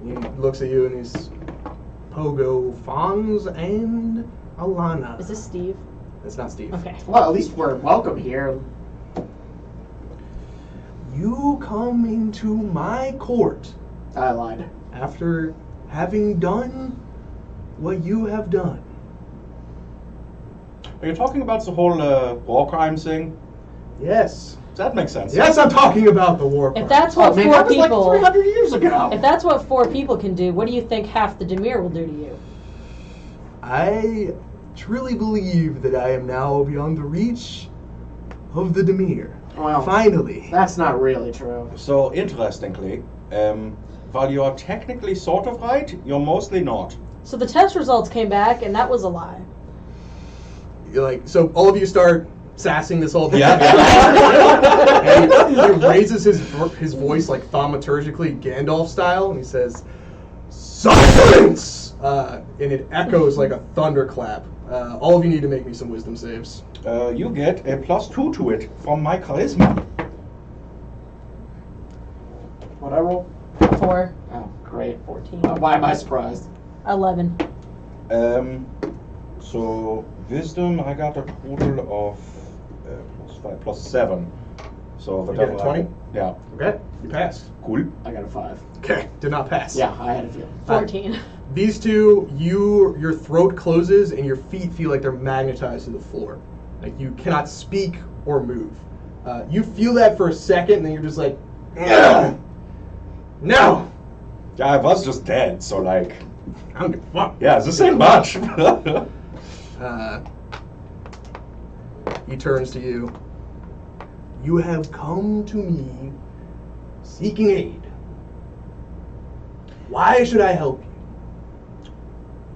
He looks at you and he's Pogo, Fonz, and Alana. Is this Steve? That's not Steve. Okay. Well, at least we're welcome here. You you come into my court I lied. after having done what you have done. Are you talking about the whole war crime thing? Yes. That makes sense. Yes, I'm talking about the war crime. If that's Oh what man, four that was like people, 300 years ago. if that's what 4 people can do, what do you think half the Demir will do to you? I truly believe that I am now beyond the reach of the Demir. Well, Finally. that's not really true. So, interestingly, while you are technically sort of right, you're mostly not. So the test results came back, and that was a lie. You're like, so all of you start sassing this whole thing. Yeah. And he raises his voice like thaumaturgically Gandalf style, and he says, "Silence!" And it echoes like a thunderclap. All of you need to make me some wisdom saves. You get a +2 to it from my charisma. What I roll? 4, Oh, great. 14, Why am I surprised? 11. So wisdom, I got a total of +5 +7. So the You get a double 20? Yeah. Okay, you passed. Cool. I got a 5. Okay, did not pass. Yeah, I had a feeling. 14. These two, your throat closes and your feet feel like they're magnetized to the floor. Like you cannot speak or move. You feel that for a second, and then you're just like, "Ugh! No! Yeah, I was just dead, so like, I don't give a fuck." yeah, this ain't much. He turns to you. You have come to me seeking aid. Why should I help you?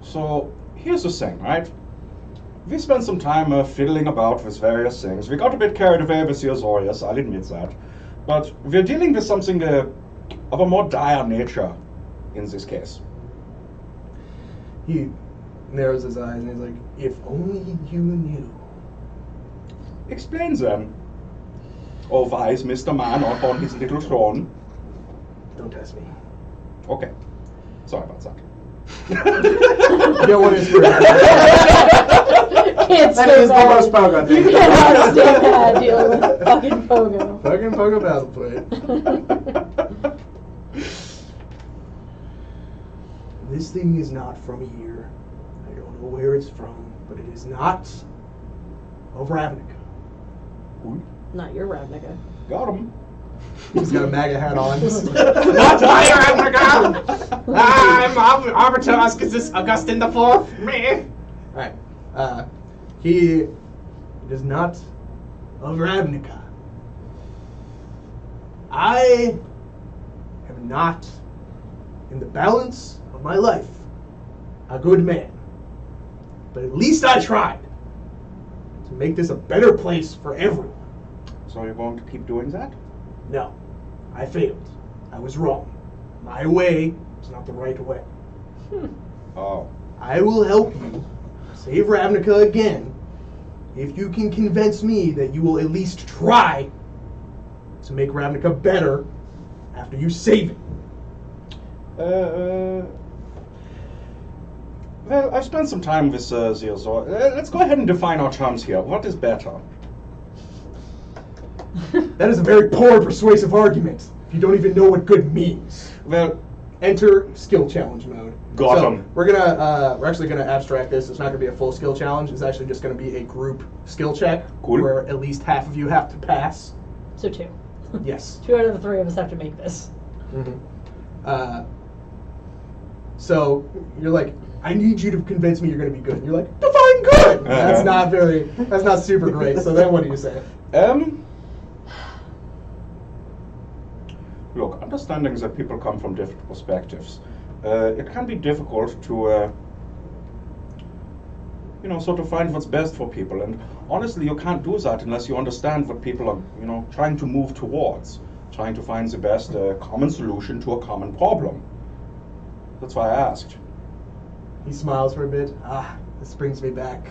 So, here's the thing, right? We spent some time fiddling about with various things. We got a bit carried away with the Azorius, I'll admit that. But we're dealing with something of a more dire nature in this case. He narrows his eyes and he's like, if only you knew. Explain then. Oh, wise Mr. Man upon his little throne. Don't test me. Okay. Sorry about that. You don't want to Can't That stay is the mad. most Pogo You thing. cannot stay mad dealing with fucking Pogo. Fucking Pogo Battle Plate. This thing is not from here. I don't know where it's from, but it is not of Ravnica. Cool. Not your Ravnica. Got him. He's got a MAGA hat on. Not my Ravnica! I'm Arbiter Augustine the Fourth. Me. Alright. He is not of Ravnica. I am not, in the balance of my life, a good man. But at least I tried to make this a better place for everyone. So you're going to keep doing that? No, I failed. I was wrong. My way is not the right way. Oh. I will help you save Ravnica again if you can convince me that you will at least try to make Ravnica better after you save it. Well, I've spent some time with the Azor. Let's go ahead and define our terms here. What is better? That is a very poor persuasive argument if you don't even know what good means. Well, Enter skill challenge mode. Got So 'em. we're actually gonna abstract this. It's not gonna be a full skill challenge. It's actually just gonna be a group skill check Cool. where at least half of you have to pass. So 2. Yes. 2 out of the 3 of us have to make this. So you're like, I need you to convince me you're gonna be good. And you're like, define good. That's not super great. So then what do you say? Look, understanding that people come from different perspectives, it can be difficult to, sort of find what's best for people. And honestly, you can't do that unless you understand what people are, trying to move towards, trying to find the best common solution to a common problem. That's why I asked. He smiles for a bit. This brings me back.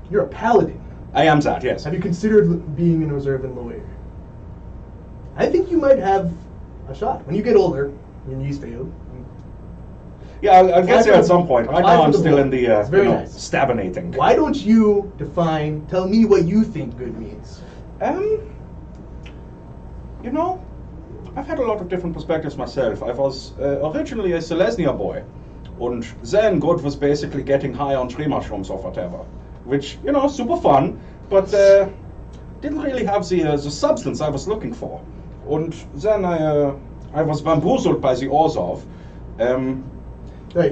You're a paladin. I am that, yes. Have you considered being an observant lawyer? I think you might have a shot. When you get older, your knees fail. Yeah, I'll get there at some point. Right Apply now for I'm the still board. in the, It's very nice. stabinating. Why don't you tell me what you think good means? I've had a lot of different perspectives myself. I was originally a Selesnya boy, and then God was basically getting high on tree mushrooms or whatever, which, you know, super fun, but didn't really have the substance I was looking for. And then I was bamboozled by the Orzhov.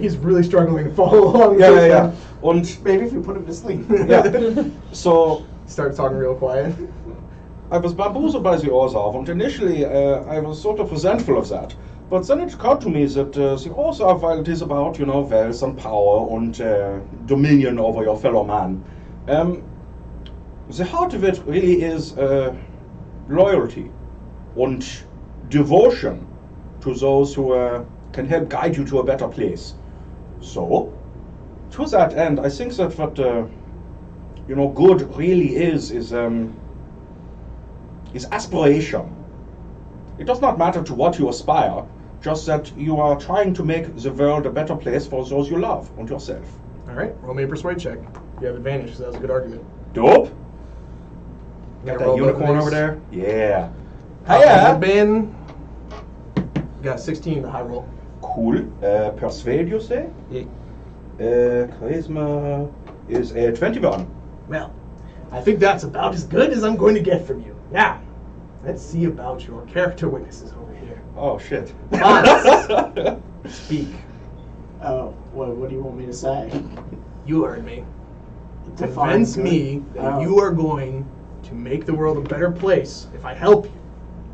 He's really struggling to follow along. Yeah. And Maybe if we put him to sleep. yeah, so Start talking real quiet. I was bamboozled by the Orzhov, and initially I was sort of resentful of that. But then it occurred to me that the Orzhov, while it is about, you know, wealth and power and dominion over your fellow man, the heart of it really is loyalty and devotion to those who can help guide you to a better place. So, to that end, I think that what you know, good really is aspiration. It does not matter to what you aspire, just that you are trying to make the world a better place for those you love and yourself. All right, roll me a persuade check. You have advantage because that was a good argument. Dope. Yeah, Got that roll both unicorn of over these. there? Yeah. Hiya, Ben. Got 16 the high roll. Cool. Persuade, you say? Yeah. Charisma is a 21. Well, I think that's about as good as I'm going to get from you. Now, let's see about your character witnesses over here. Oh, shit. Speak. Oh, what do you want me to say? You heard me. Define Convince good. me that Oh. you are going to make the world a better place if I help you.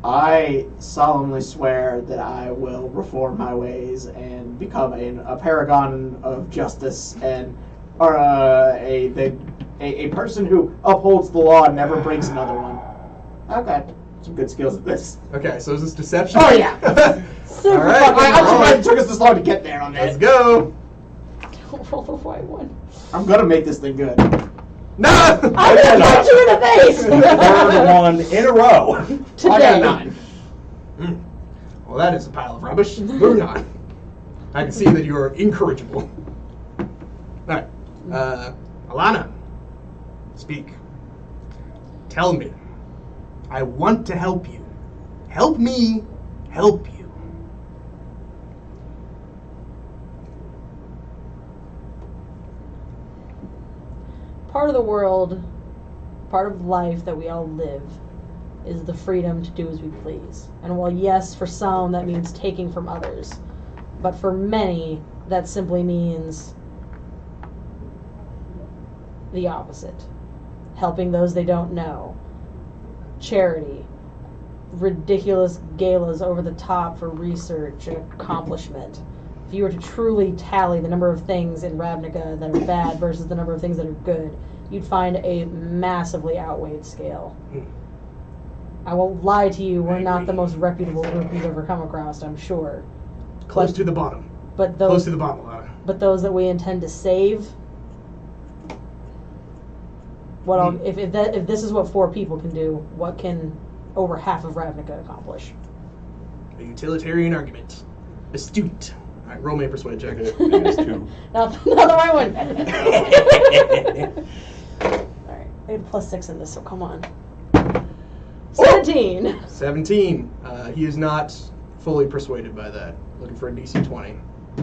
I solemnly swear that I will reform my ways and become a paragon of justice and a person who upholds the law and never breaks another one. I've got some good skills at this. Okay, so is this deception? Oh yeah. Super All right, fucking I'm roll surprised it. it took us this long to get there on Let's that. go. Don't roll the white one. I'm gonna make this thing good. No! I'm gonna punch you in the face! Third one in a row. I got Today. 9. Well, that is a pile of rubbish. Moving on. I can see that you are incorrigible. All right. Alana, speak. Tell me. I want to help you. Help me help you. Part of the world, part of life that we all live, is the freedom to do as we please. And while yes, for some that means taking from others, but for many that simply means the opposite. Helping those they don't know. Charity. Ridiculous galas over the top for research and accomplishment. If you were to truly tally the number of things in Ravnica that are bad versus the number of things that are good, you'd find a massively outweighed scale. I won't lie to you, we're not the most reputable group you've ever come across, I'm sure. Close But- to the bottom. But Close those, to the bottom, Alana. but those that we intend to save, if this is what 4 people can do, what can over half of Ravnica accomplish? A utilitarian argument. Astute. All right, roll me a persuade check. Minus 2. Not the right one. Alright, I had +6 in this, so come on. 17! 17. He is not fully persuaded by that. Looking for a DC 20.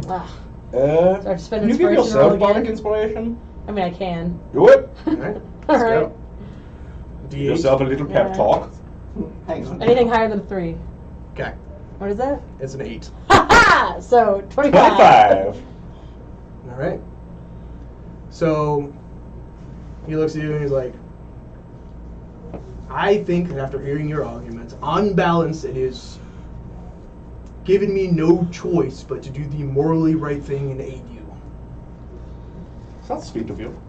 Ah, Can I spend you give inspiration yourself roll bardic again? inspiration? I mean, I can. Do it. All right. Alright. Give yourself a little pep Yeah. talk. Hang on. Anything higher than 3. Okay. What is that? It's an 8. Ha ha! So, 25. 25. All right. So he looks at you and he's like, I think that after hearing your arguments, on balance, it is given me no choice but to do the morally right thing and aid you. That's sweet of you.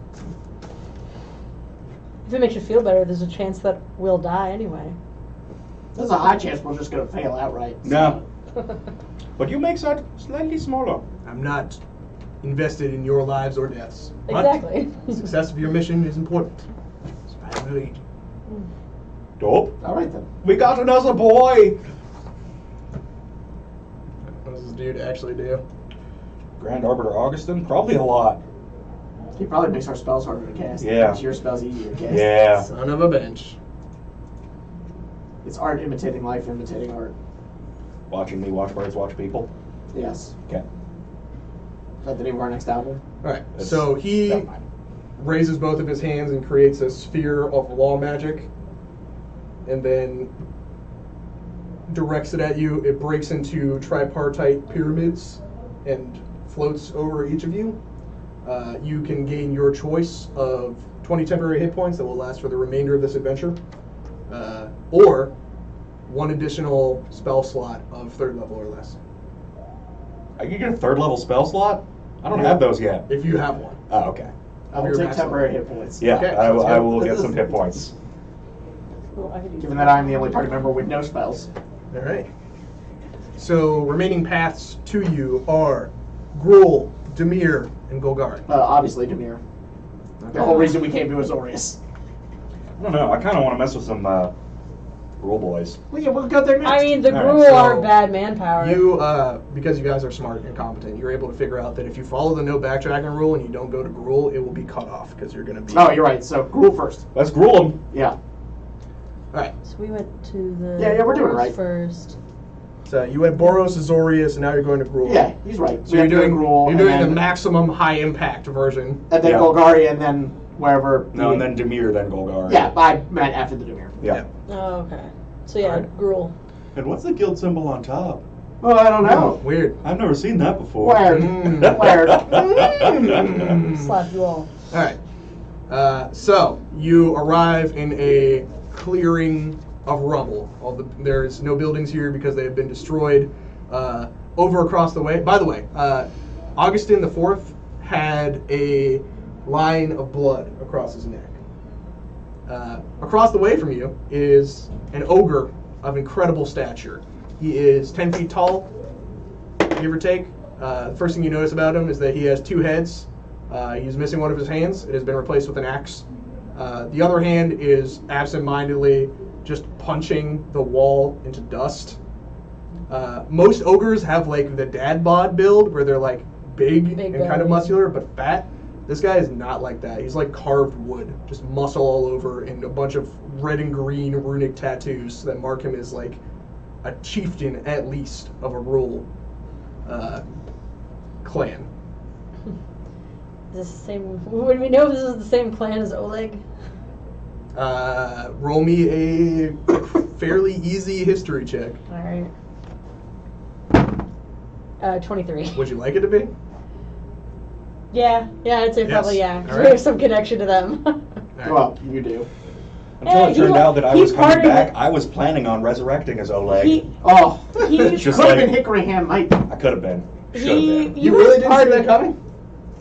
If it makes you feel better, there's a chance that we'll die anyway. There's a high chance we're just gonna fail outright. No. But you make that slightly smaller. I'm not invested in your lives or deaths. But Exactly. the success of your mission is important. So I will aid you. Dope. Alright then. We got another boy. What does this dude actually do? Grand Arbiter Augustin? Probably a lot. He probably makes our spells harder to cast. Yeah. Makes your spells easier to cast. Yeah. Son of a bench. It's art imitating life, imitating art. Watching me watch birds watch people. Yes. Okay. Is that the name of our next album? All right. It's- So he never mind. raises both of his hands and creates a sphere of wall magic, and then directs it at you. It breaks into tripartite pyramids and floats over each of you. You can gain your choice of 20 temporary hit points that will last for the remainder of this adventure, or one additional spell slot of 3rd level or less. I can get a 3rd level spell slot? I don't have those yet. If you have one. Oh, okay. I will Your take max temporary hit points. Yeah, Okay, I, sounds I good. will get some hit points. Well, I could do Given that I'm the only party member with no spells. All right. So remaining paths to you are Gruul, Demir, and Golgari. Obviously, Demir. The whole reason we came to Azorius. I don't know. I kind of want to mess with some rule boys. Well, yeah, we'll go there next. I mean, the All right, Gruul so aren't bad manpower. You, because you guys are smart and competent, you're able to figure out that if you follow the no backtracking rule and you don't go to Gruul, it will be cut off because you're going to be. Oh, you're right. So, Gruul first. Let's gruel them. Yeah. All right. So we went to the Yeah, we're doing it right. first. So you had Boros, Azorius, and now you're going to Gruul. Yeah, he's right. So We you're have to go to doing Gruul, you're doing and the then, maximum high impact version. And then Yeah. Golgari, and then wherever. No, and then Demir, then Golgari. Yeah, I meant after the Demir. Yeah. Oh, okay. So yeah, Alright. Gruul. And what's the guild symbol on top? Well, I don't know. Weird. I've never seen that before. Where? Mm. Where? Slap you all. All right. So you arrive in a clearing of rubble. There's no buildings here because they have been destroyed. Over across the way. By the way, Augustin the Fourth had a line of blood across his neck. Across the way from you is an ogre of incredible stature. He is 10 feet tall, give or take. The first thing you notice about him is that he has 2 heads. He's missing one of his hands. It has been replaced with an axe. The other hand is absent-mindedly just punching the wall into dust. Most ogres have like the dad bod build where they're like big and kind of belly. muscular but fat. This guy is not like that. He's like carved wood, just muscle all over and a bunch of red and green runic tattoos that mark him as like a chieftain at least of a rural clan. Is this the same? Would we know if this is the same clan as Oleg? Roll me a fairly easy history check. All right. 23. Would you like it to be? Yeah, I'd say Yes. probably yeah. 'Cause All we right. have some connection to them. Well, you do. Until it He turned wa- out that I he was coming parted back, with- I was planning on resurrecting as Oleg. he, Oh, he, Just could have like- been Hickory Ham Mike. I could have been. Should have he, been. You really didn't see parted- that coming?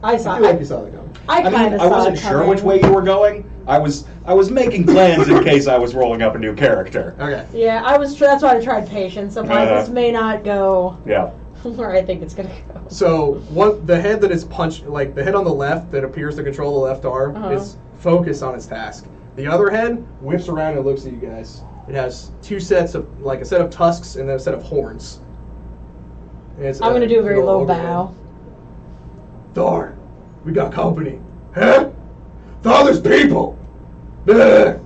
I saw. I feel like you saw that coming. I I kind mean, of I saw wasn't it sure coming. which way you were going. I was making plans in case I was rolling up a new character. Okay. Yeah, I was. That's why I tried patience. I'm like, this may not go Yeah. where I think it's gonna go. So the head that is punched, like the head on the left that appears to control the left arm, Uh-huh. is focused on its task. The other head whips around and looks at you guys. It has 2 sets of, like a set of tusks and then a set of horns. And it's I'm gonna do a very little low ogre head. bow. Thor, we got company. Huh? Thor, there's people. Bleh.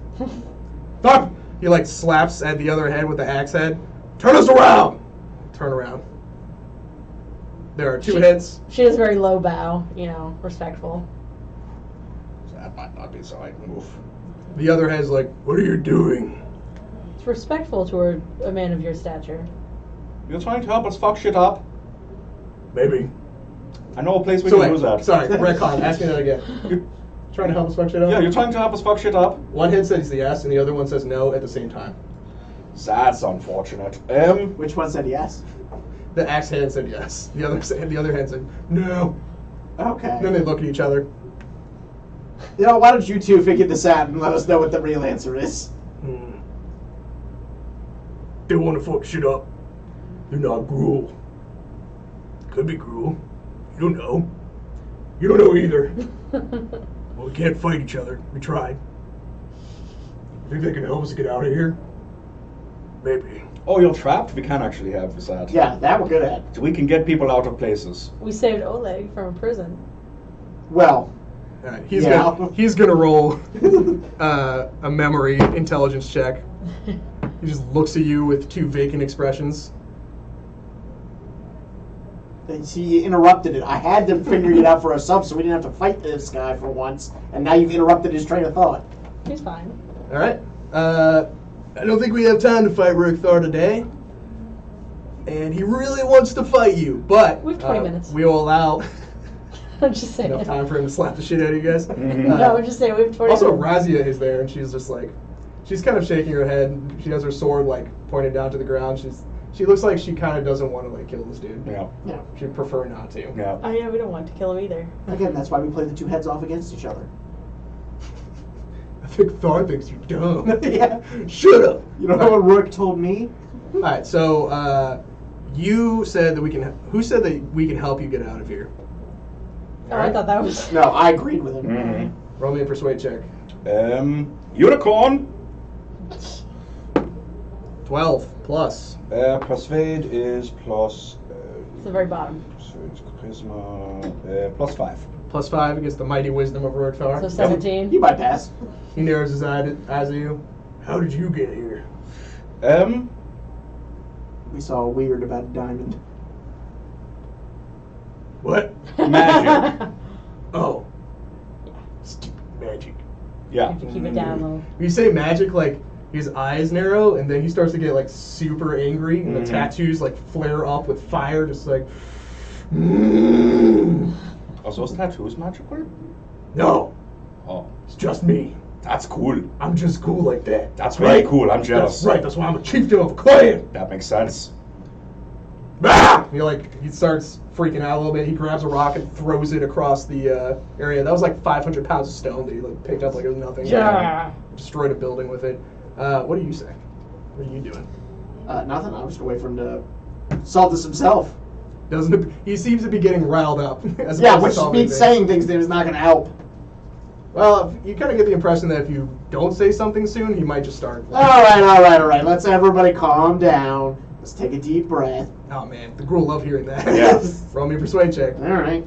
Thor, he like slaps at the other head with the axe head. Turn us around. Turn around. There are 2 heads. She does a very low bow, respectful. That might not be so I can move. The other head's like, what are you doing? It's respectful toward a man of your stature. You're trying to help us fuck shit up? Maybe. I know a place we So can use wait, that. sorry, retcon, ask me that again. You're trying to help us fuck shit up? Yeah, you're trying to help us fuck shit up? One head says yes, and the other one says no at the same time. That's unfortunate. Which one said yes? The axe hand said yes. The other hand said no. Okay. Then they look at each other. Why don't you two figure this out and let us know what the real answer is? They want to fuck shit up. They're not Gruul. Could be Gruul. You don't know. You don't know either. Well, we can't fight each other. We tried. Think they can help us get out of here? Maybe. Oh, you're trapped? We can actually have this at. Yeah, that we're good at. So we can get people out of places. We saved Oleg from a prison. Well, All right, he's Yeah. gonna roll a memory intelligence check. He just looks at you with 2 vacant expressions. He interrupted it. I had them figuring it out for ourselves, so we didn't have to fight this guy for once. And now you've interrupted his train of thought. He's fine. All right. I don't think we have time to fight Rurikthar today. And he really wants to fight you, but We have 20 minutes. we will allow I'm just saying. enough time for him to slap the shit out of you guys. No, I'm just saying we have 20 Also, minutes. Razia is there, and she's just like, she's kind of shaking her head. She has her sword like pointed down to the ground. She looks like she kind of doesn't want to like kill this dude. Yeah. Yeah. She'd prefer not to. Yeah. Oh yeah, we don't want to kill him either. Again, that's why we play the two heads off against each other. I think Thar thinks you're dumb. Yeah. Shut up. You know what Rook told me? All right, so you said that we can. Who said that we can help you get out of here? Oh, I thought that was. No, I agreed with him. Mm-hmm. Roll me a persuade check. Unicorn. 12 plus. Persuade is plus. It's the very bottom. Persuade is charisma. Plus 5. Plus 5 against the mighty wisdom of Rurikthar. So 17. You might pass. He narrows his eyes at you. How did you get here? We saw a weird about a diamond. What? Magic. Oh. Stupid magic. Yeah. Keep it down a little. You say magic, like his eyes narrow, and then he starts to get like super angry, and the tattoos like flare up with fire, just like. Are those tattoos magical? No, Oh, it's just me. that's cool. I'm just cool like that. That's very cool. I'm jealous. That's right. That's why I'm a chieftain of a clan. That makes sense. Ah! He starts freaking out a little bit. He grabs a rock and throws it across the area. That was like 500 pounds of stone that he like picked up like it was nothing. Yeah. Destroyed a building with it. What do you say? What are you doing? Nothing. I was just waiting for him to solve this himself. He seems to be getting riled up. As Yeah, opposed to which solving means things. saying things that is not going to help. Well, you kind of get the impression that if you don't say something soon, he might just start. All right. Let's everybody calm down. Let's take a deep breath. Oh man, the ghoul love hearing that. Yeah. Roll me a persuade check. All right.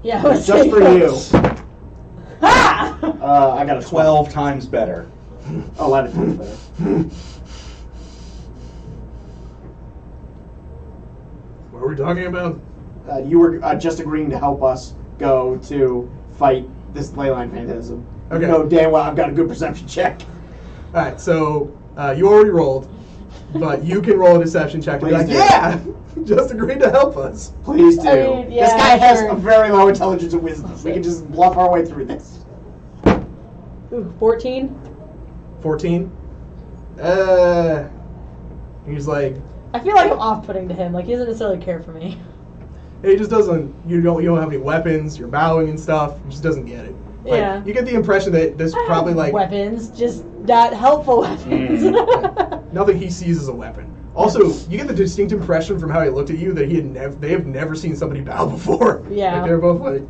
Yeah, let's Just for you. Ah! I got a 12 times better. Oh, 11 times better. What are we talking about? You were just agreeing to help us go to fight this leyline phantasm. Okay. You know damn well I've got a good perception check. All right, so you already rolled, but you can roll a deception check. And be Please like, do. yeah, just agreed to help us. Please do. I mean, yeah, this guy has sure. a very low intelligence and wisdom. We can just bluff our way through this. Ooh, 14. 14. He's like, I feel like I'm off-putting to him. Like he doesn't necessarily care for me. he just doesn't. You don't have any weapons. You're bowing and stuff. He just doesn't get it. Like, Yeah. You get the impression that this I probably have like weapons, just not helpful weapons. nothing he sees as a weapon. Also, you get the distinct impression from how he looked at you that they have never seen somebody bow before. Yeah. Like they're both like,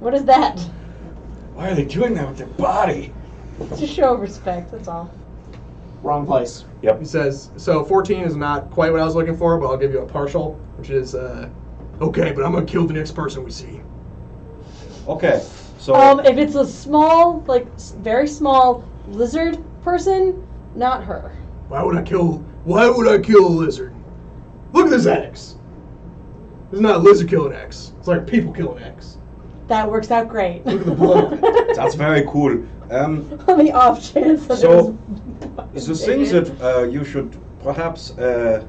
What is that? Why are they doing that with their body? It's a show of respect. That's all. Wrong place. he says, so 14 is not quite what I was looking for, but I'll give you a partial, which is, okay, but I'm going to kill the next person we see. Okay, so If it's a small, like very small lizard person, not her. Why would I kill a lizard? Look at this axe. It's not a lizard killing axe. It's like a people killing axe. That works out great. Look at the blood on it. that's very cool. On the off chance that So, it was the thing that you should perhaps, get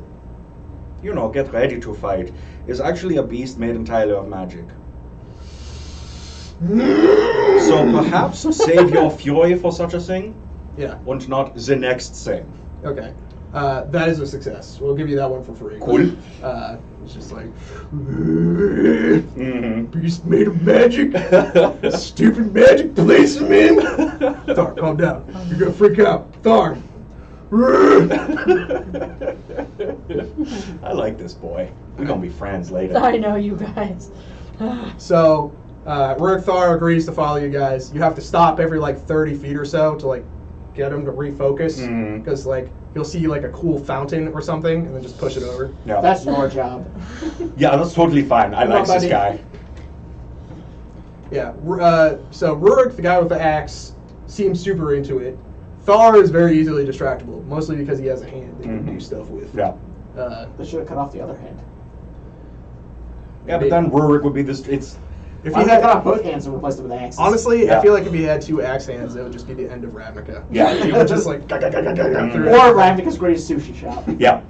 ready to fight is actually a beast made entirely of magic. So perhaps save your fury for such a thing, Yeah, and not the next thing. okay. That is a success. We'll give you that one for free. Cool. It's just like, Mm-hmm. beast made of magic. Stupid magic place him in. Thar, calm down. You're gonna freak out. Thar. I like this boy. We're gonna be friends later. I know you guys. So, Rurikthar agrees to follow you guys. You have to stop every like 30 feet or so to like get him to refocus, Mhm. because like you'll see like a cool fountain or something, and then just push it over. Yeah. That's your job. Yeah, that's totally fine. I like this buddy. guy. Yeah. So Rurik, the guy with the axe, seems super into it. Thar is very easily distractible, mostly because he has a hand that he can do stuff with. Yeah. They should have cut off the other hand. Yeah, but then Rurik would be this. It's If Why you not cut had, off both hands and replace them with axes? honestly, Yeah. I feel like if he had 2 axe hands, it would just be the end of Ravnica. Yeah. He would just like. Through it. Or Ravnica's greatest sushi shop. yeah.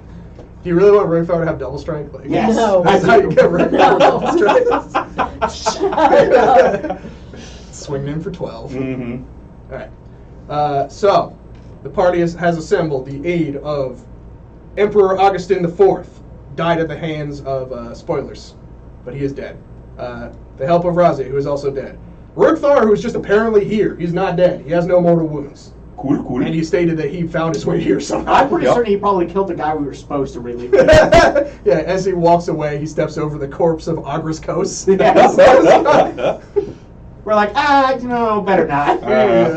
Do you really want Rugthar to have double strike? Like, Yes. No. That's how you get Rugthar with double strike. Shut up. Swinging in for 12. Mm-hmm. Alright. So, the party has assembled the aid of Emperor Augustin IV, died at the hands of, spoilers, but he is dead. The help of Razi, who is also dead. Rugthar, who is just apparently here, he's not dead. He has no mortal wounds. Cool. And he stated that he found his way here somehow. I'm pretty Yep. certain he probably killed the guy we were supposed to really. Yeah, as he walks away, he steps over the corpse of Agris Kos. Yes. We're like, better not. And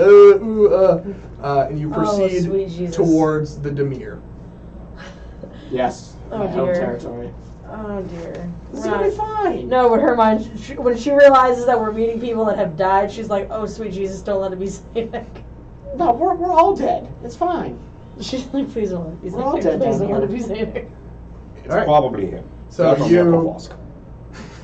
you Oh, proceed sweet Jesus. towards the Demir. Yes. Oh, my home dear. territory. Oh dear. It's gonna be fine. No, but her mind, when she realizes that we're meeting people that have died, she's like, "Oh, sweet Jesus, don't let it be Zadok." No, we're all dead. It's fine. She's like, "Please don't let it be We're all Zadok. dead Please down don't let it here." be Zadok." It's All right. probably him. So From you- Mirko Vosk.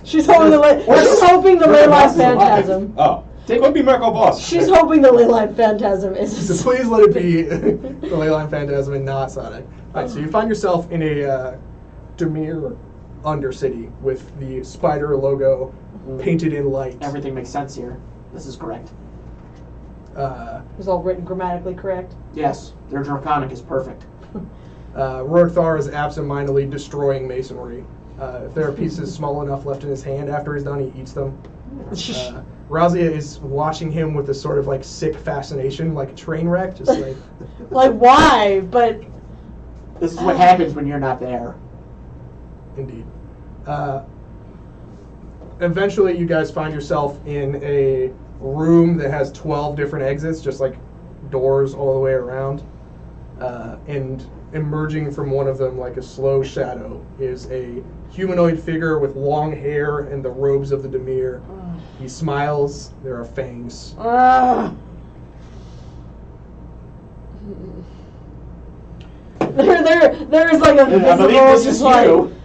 She's hoping she's hoping the Leylines phantasm. Oh, could be Mirko Vosk. She's hoping the Leyline phantasm is. So please let it be the Leyline Phantasm and not Sadek. Alright, so you find yourself in a Demir undercity with the spider logo painted in light. Everything makes sense here. This is correct. It's all written grammatically correct. Yes, their draconic is perfect. Rorthar is absentmindedly destroying masonry. If there are pieces small enough left in his hand after he's done, he eats them. Razia is watching him with a sort of like sick fascination, like a train wreck, just like. Like, why? But This is what happens when you're not there. Indeed. Eventually, you guys find yourself in a room that has 12 different exits, just like doors all the way around. And emerging from one of them, like a slow shadow, is a humanoid figure with long hair and the robes of the Demir. He smiles. There are fangs. There is like a I believe visible, this just is like, you.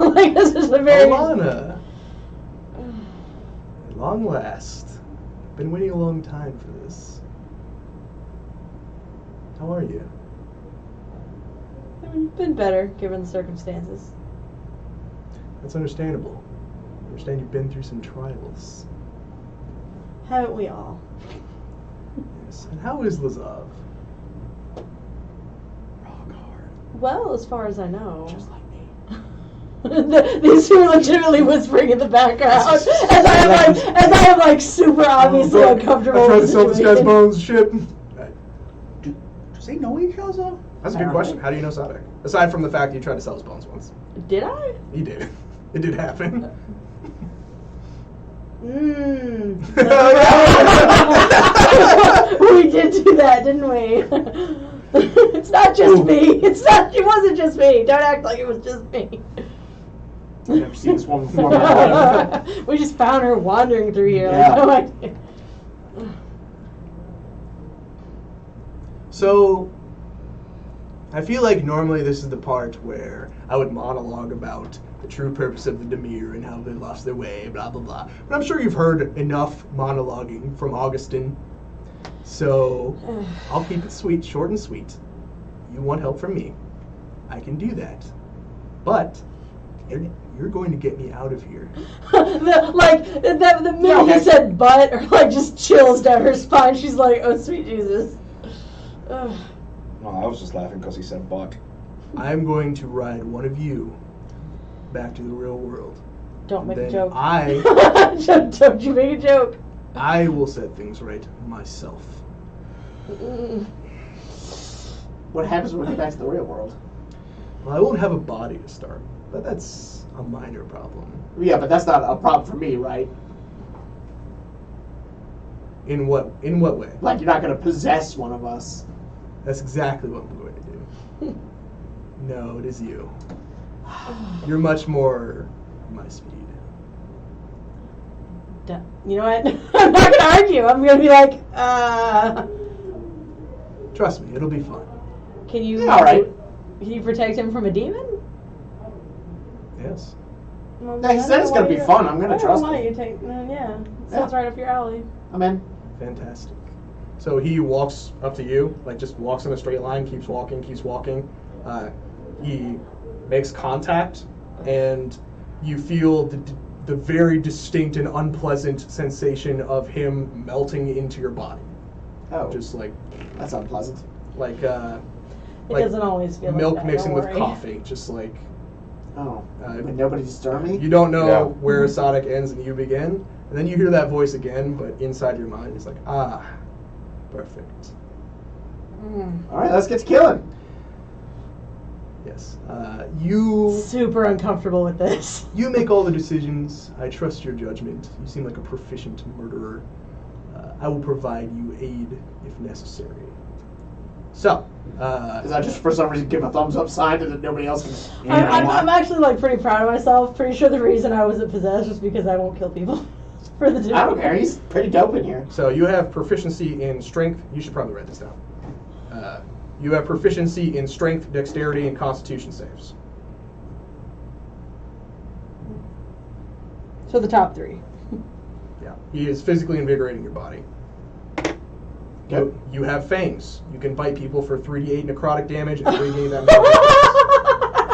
like this is a very. Alana. At long last. Been waiting a long time for this. How are you? Been better given the circumstances. That's understandable. I understand you've been through some trials. Haven't we all? Yes. And how is Lazov? Rock hard. Well, as far as I know. Just like me. These two are legitimately whispering in the background as I am like super obviously uncomfortable. I tried to with sell the this guy's situation. bones. Shit. Does they know each other? That's a good question. How do you know Sadek? Aside from the fact you tried to sell his bones once. Did I? He did. It did happen. We did do that, didn't we? It's not just me. It wasn't just me. Don't act like it was just me. I've never seen this woman before in my life. We just found her wandering through here. Yeah. Like, no idea. So, I feel like normally this is the part where I would monologue about the true purpose of the Demir and how they lost their way, blah, blah, blah. But I'm sure you've heard enough monologuing from Augustin. So, I'll keep it sweet, short and sweet. You want help from me. I can do that. But, you're going to get me out of here. the minute okay. he said "but," or like just chills down her spine. She's like, "Oh, sweet Jesus." Ugh. No, I was just laughing because he said buck. I'm going to ride one of you back to the real world. Don't make Then a joke. Don't you make a joke. I will set things right myself. What happens when we get back to the real world? Well, I won't have a body to start, but that's a minor problem. Yeah, but that's not a problem for me, right? In what way? Like, you're not going to possess one of us. That's exactly what I'm going to do. No, it is you. You're much more my speed. You know what? I'm not gonna argue. I'm gonna be like, Trust me, it'll be fun. Can you? Yeah, all right. Can you protect him from a demon? Yes. Well, Yeah, he said it's gonna be fun. I'm gonna trust why him. you take? Yeah, sounds right up your alley. I'm in. Fantastic. So he walks up to you, like just walks in a straight line, keeps walking, keeps walking. He makes contact, and you feel the very distinct and unpleasant sensation of him melting into your body. Oh, Just like that's unpleasant. like It like doesn't always feel milk like that, mixing don't with worry. coffee. Just like Oh, would nobody disturb me? you don't know Yeah. where Sonic ends and you begin, and then you hear that voice again, but inside your mind it's like, ah, perfect. All right, let's get to killing. Yes. You Super uncomfortable with this. you make all the decisions. I trust your judgment. You seem like a proficient murderer. I will provide you aid if necessary. So, Because I just for some reason give a thumbs up sign that nobody else can. I'm actually like pretty proud of myself. Pretty sure the reason I wasn't possessed was because I won't kill people for the dude. I don't care. He's pretty dope in here. so you have proficiency in strength. You should probably write this down. You have proficiency in strength, dexterity, and constitution saves. So the top three. Yeah. He is physically invigorating your body. Okay. You have fangs. You can bite people for 3d8 necrotic damage and regain that.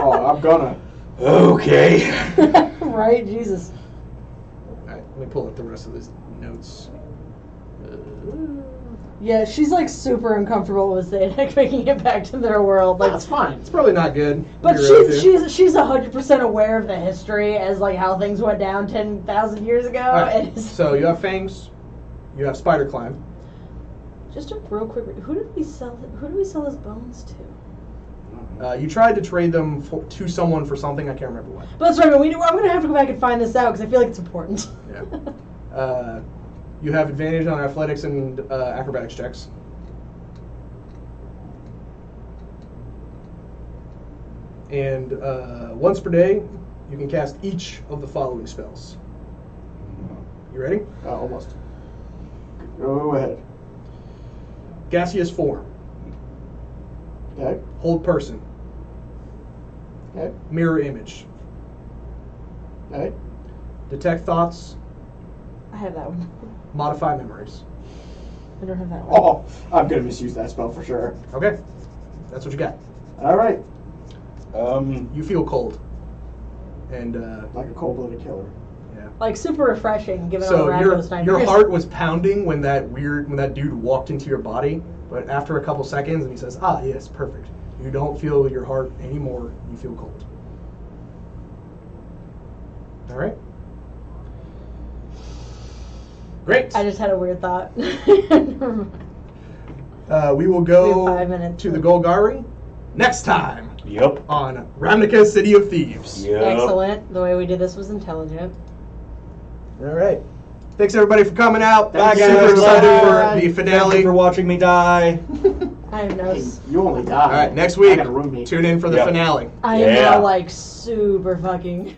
Oh, I'm gonna. Okay. Right, Jesus. Alright, let me pull up the rest of these notes. Yeah, she's like super uncomfortable with Zadek making it back to their world. Like, That's fine. It's probably not good. but You're right, she's 100% aware of the history as like how things went down 10,000 years ago. Alright, And it's, so you have fangs. You have spider climb. just a real quick, who did we sell his bones to? You tried to trade them to someone for something. I can't remember what. But that's right. I'm gonna have to go back and find this out because I feel like it's important. Yeah. You have advantage on athletics and acrobatics checks. And once per day, you can cast each of the following spells. You ready? Almost. Go ahead. Gaseous form. Okay. Hold person. Okay. Mirror image. Okay. Detect thoughts. I have that one. Modify memories. I don't have that one. Oh, I'm gonna misuse that spell for sure. Okay. That's what you got. All right. You feel cold. And Like a cold-blooded killer. yeah. Like super refreshing, given all So the Rakdos your nightmares. heart was pounding when that dude walked into your body, but after a couple seconds and he says, "Ah, yes, perfect." You don't feel your heart anymore. You feel cold. All right. Great. I just had a weird thought. We will We have go 5 minutes. to the Golgari next time Yep. on Ravnica, City of Thieves. Yep. Excellent. The way we did this was intelligent. All right. Thanks everybody for coming out. Bye, Super guys. excited for Bye. the Thank you finale. for watching me die. I am now. Hey, you only die. All right, next I week, got a roommate. tune in for the Yep. finale. I am Yeah. now like super fucking.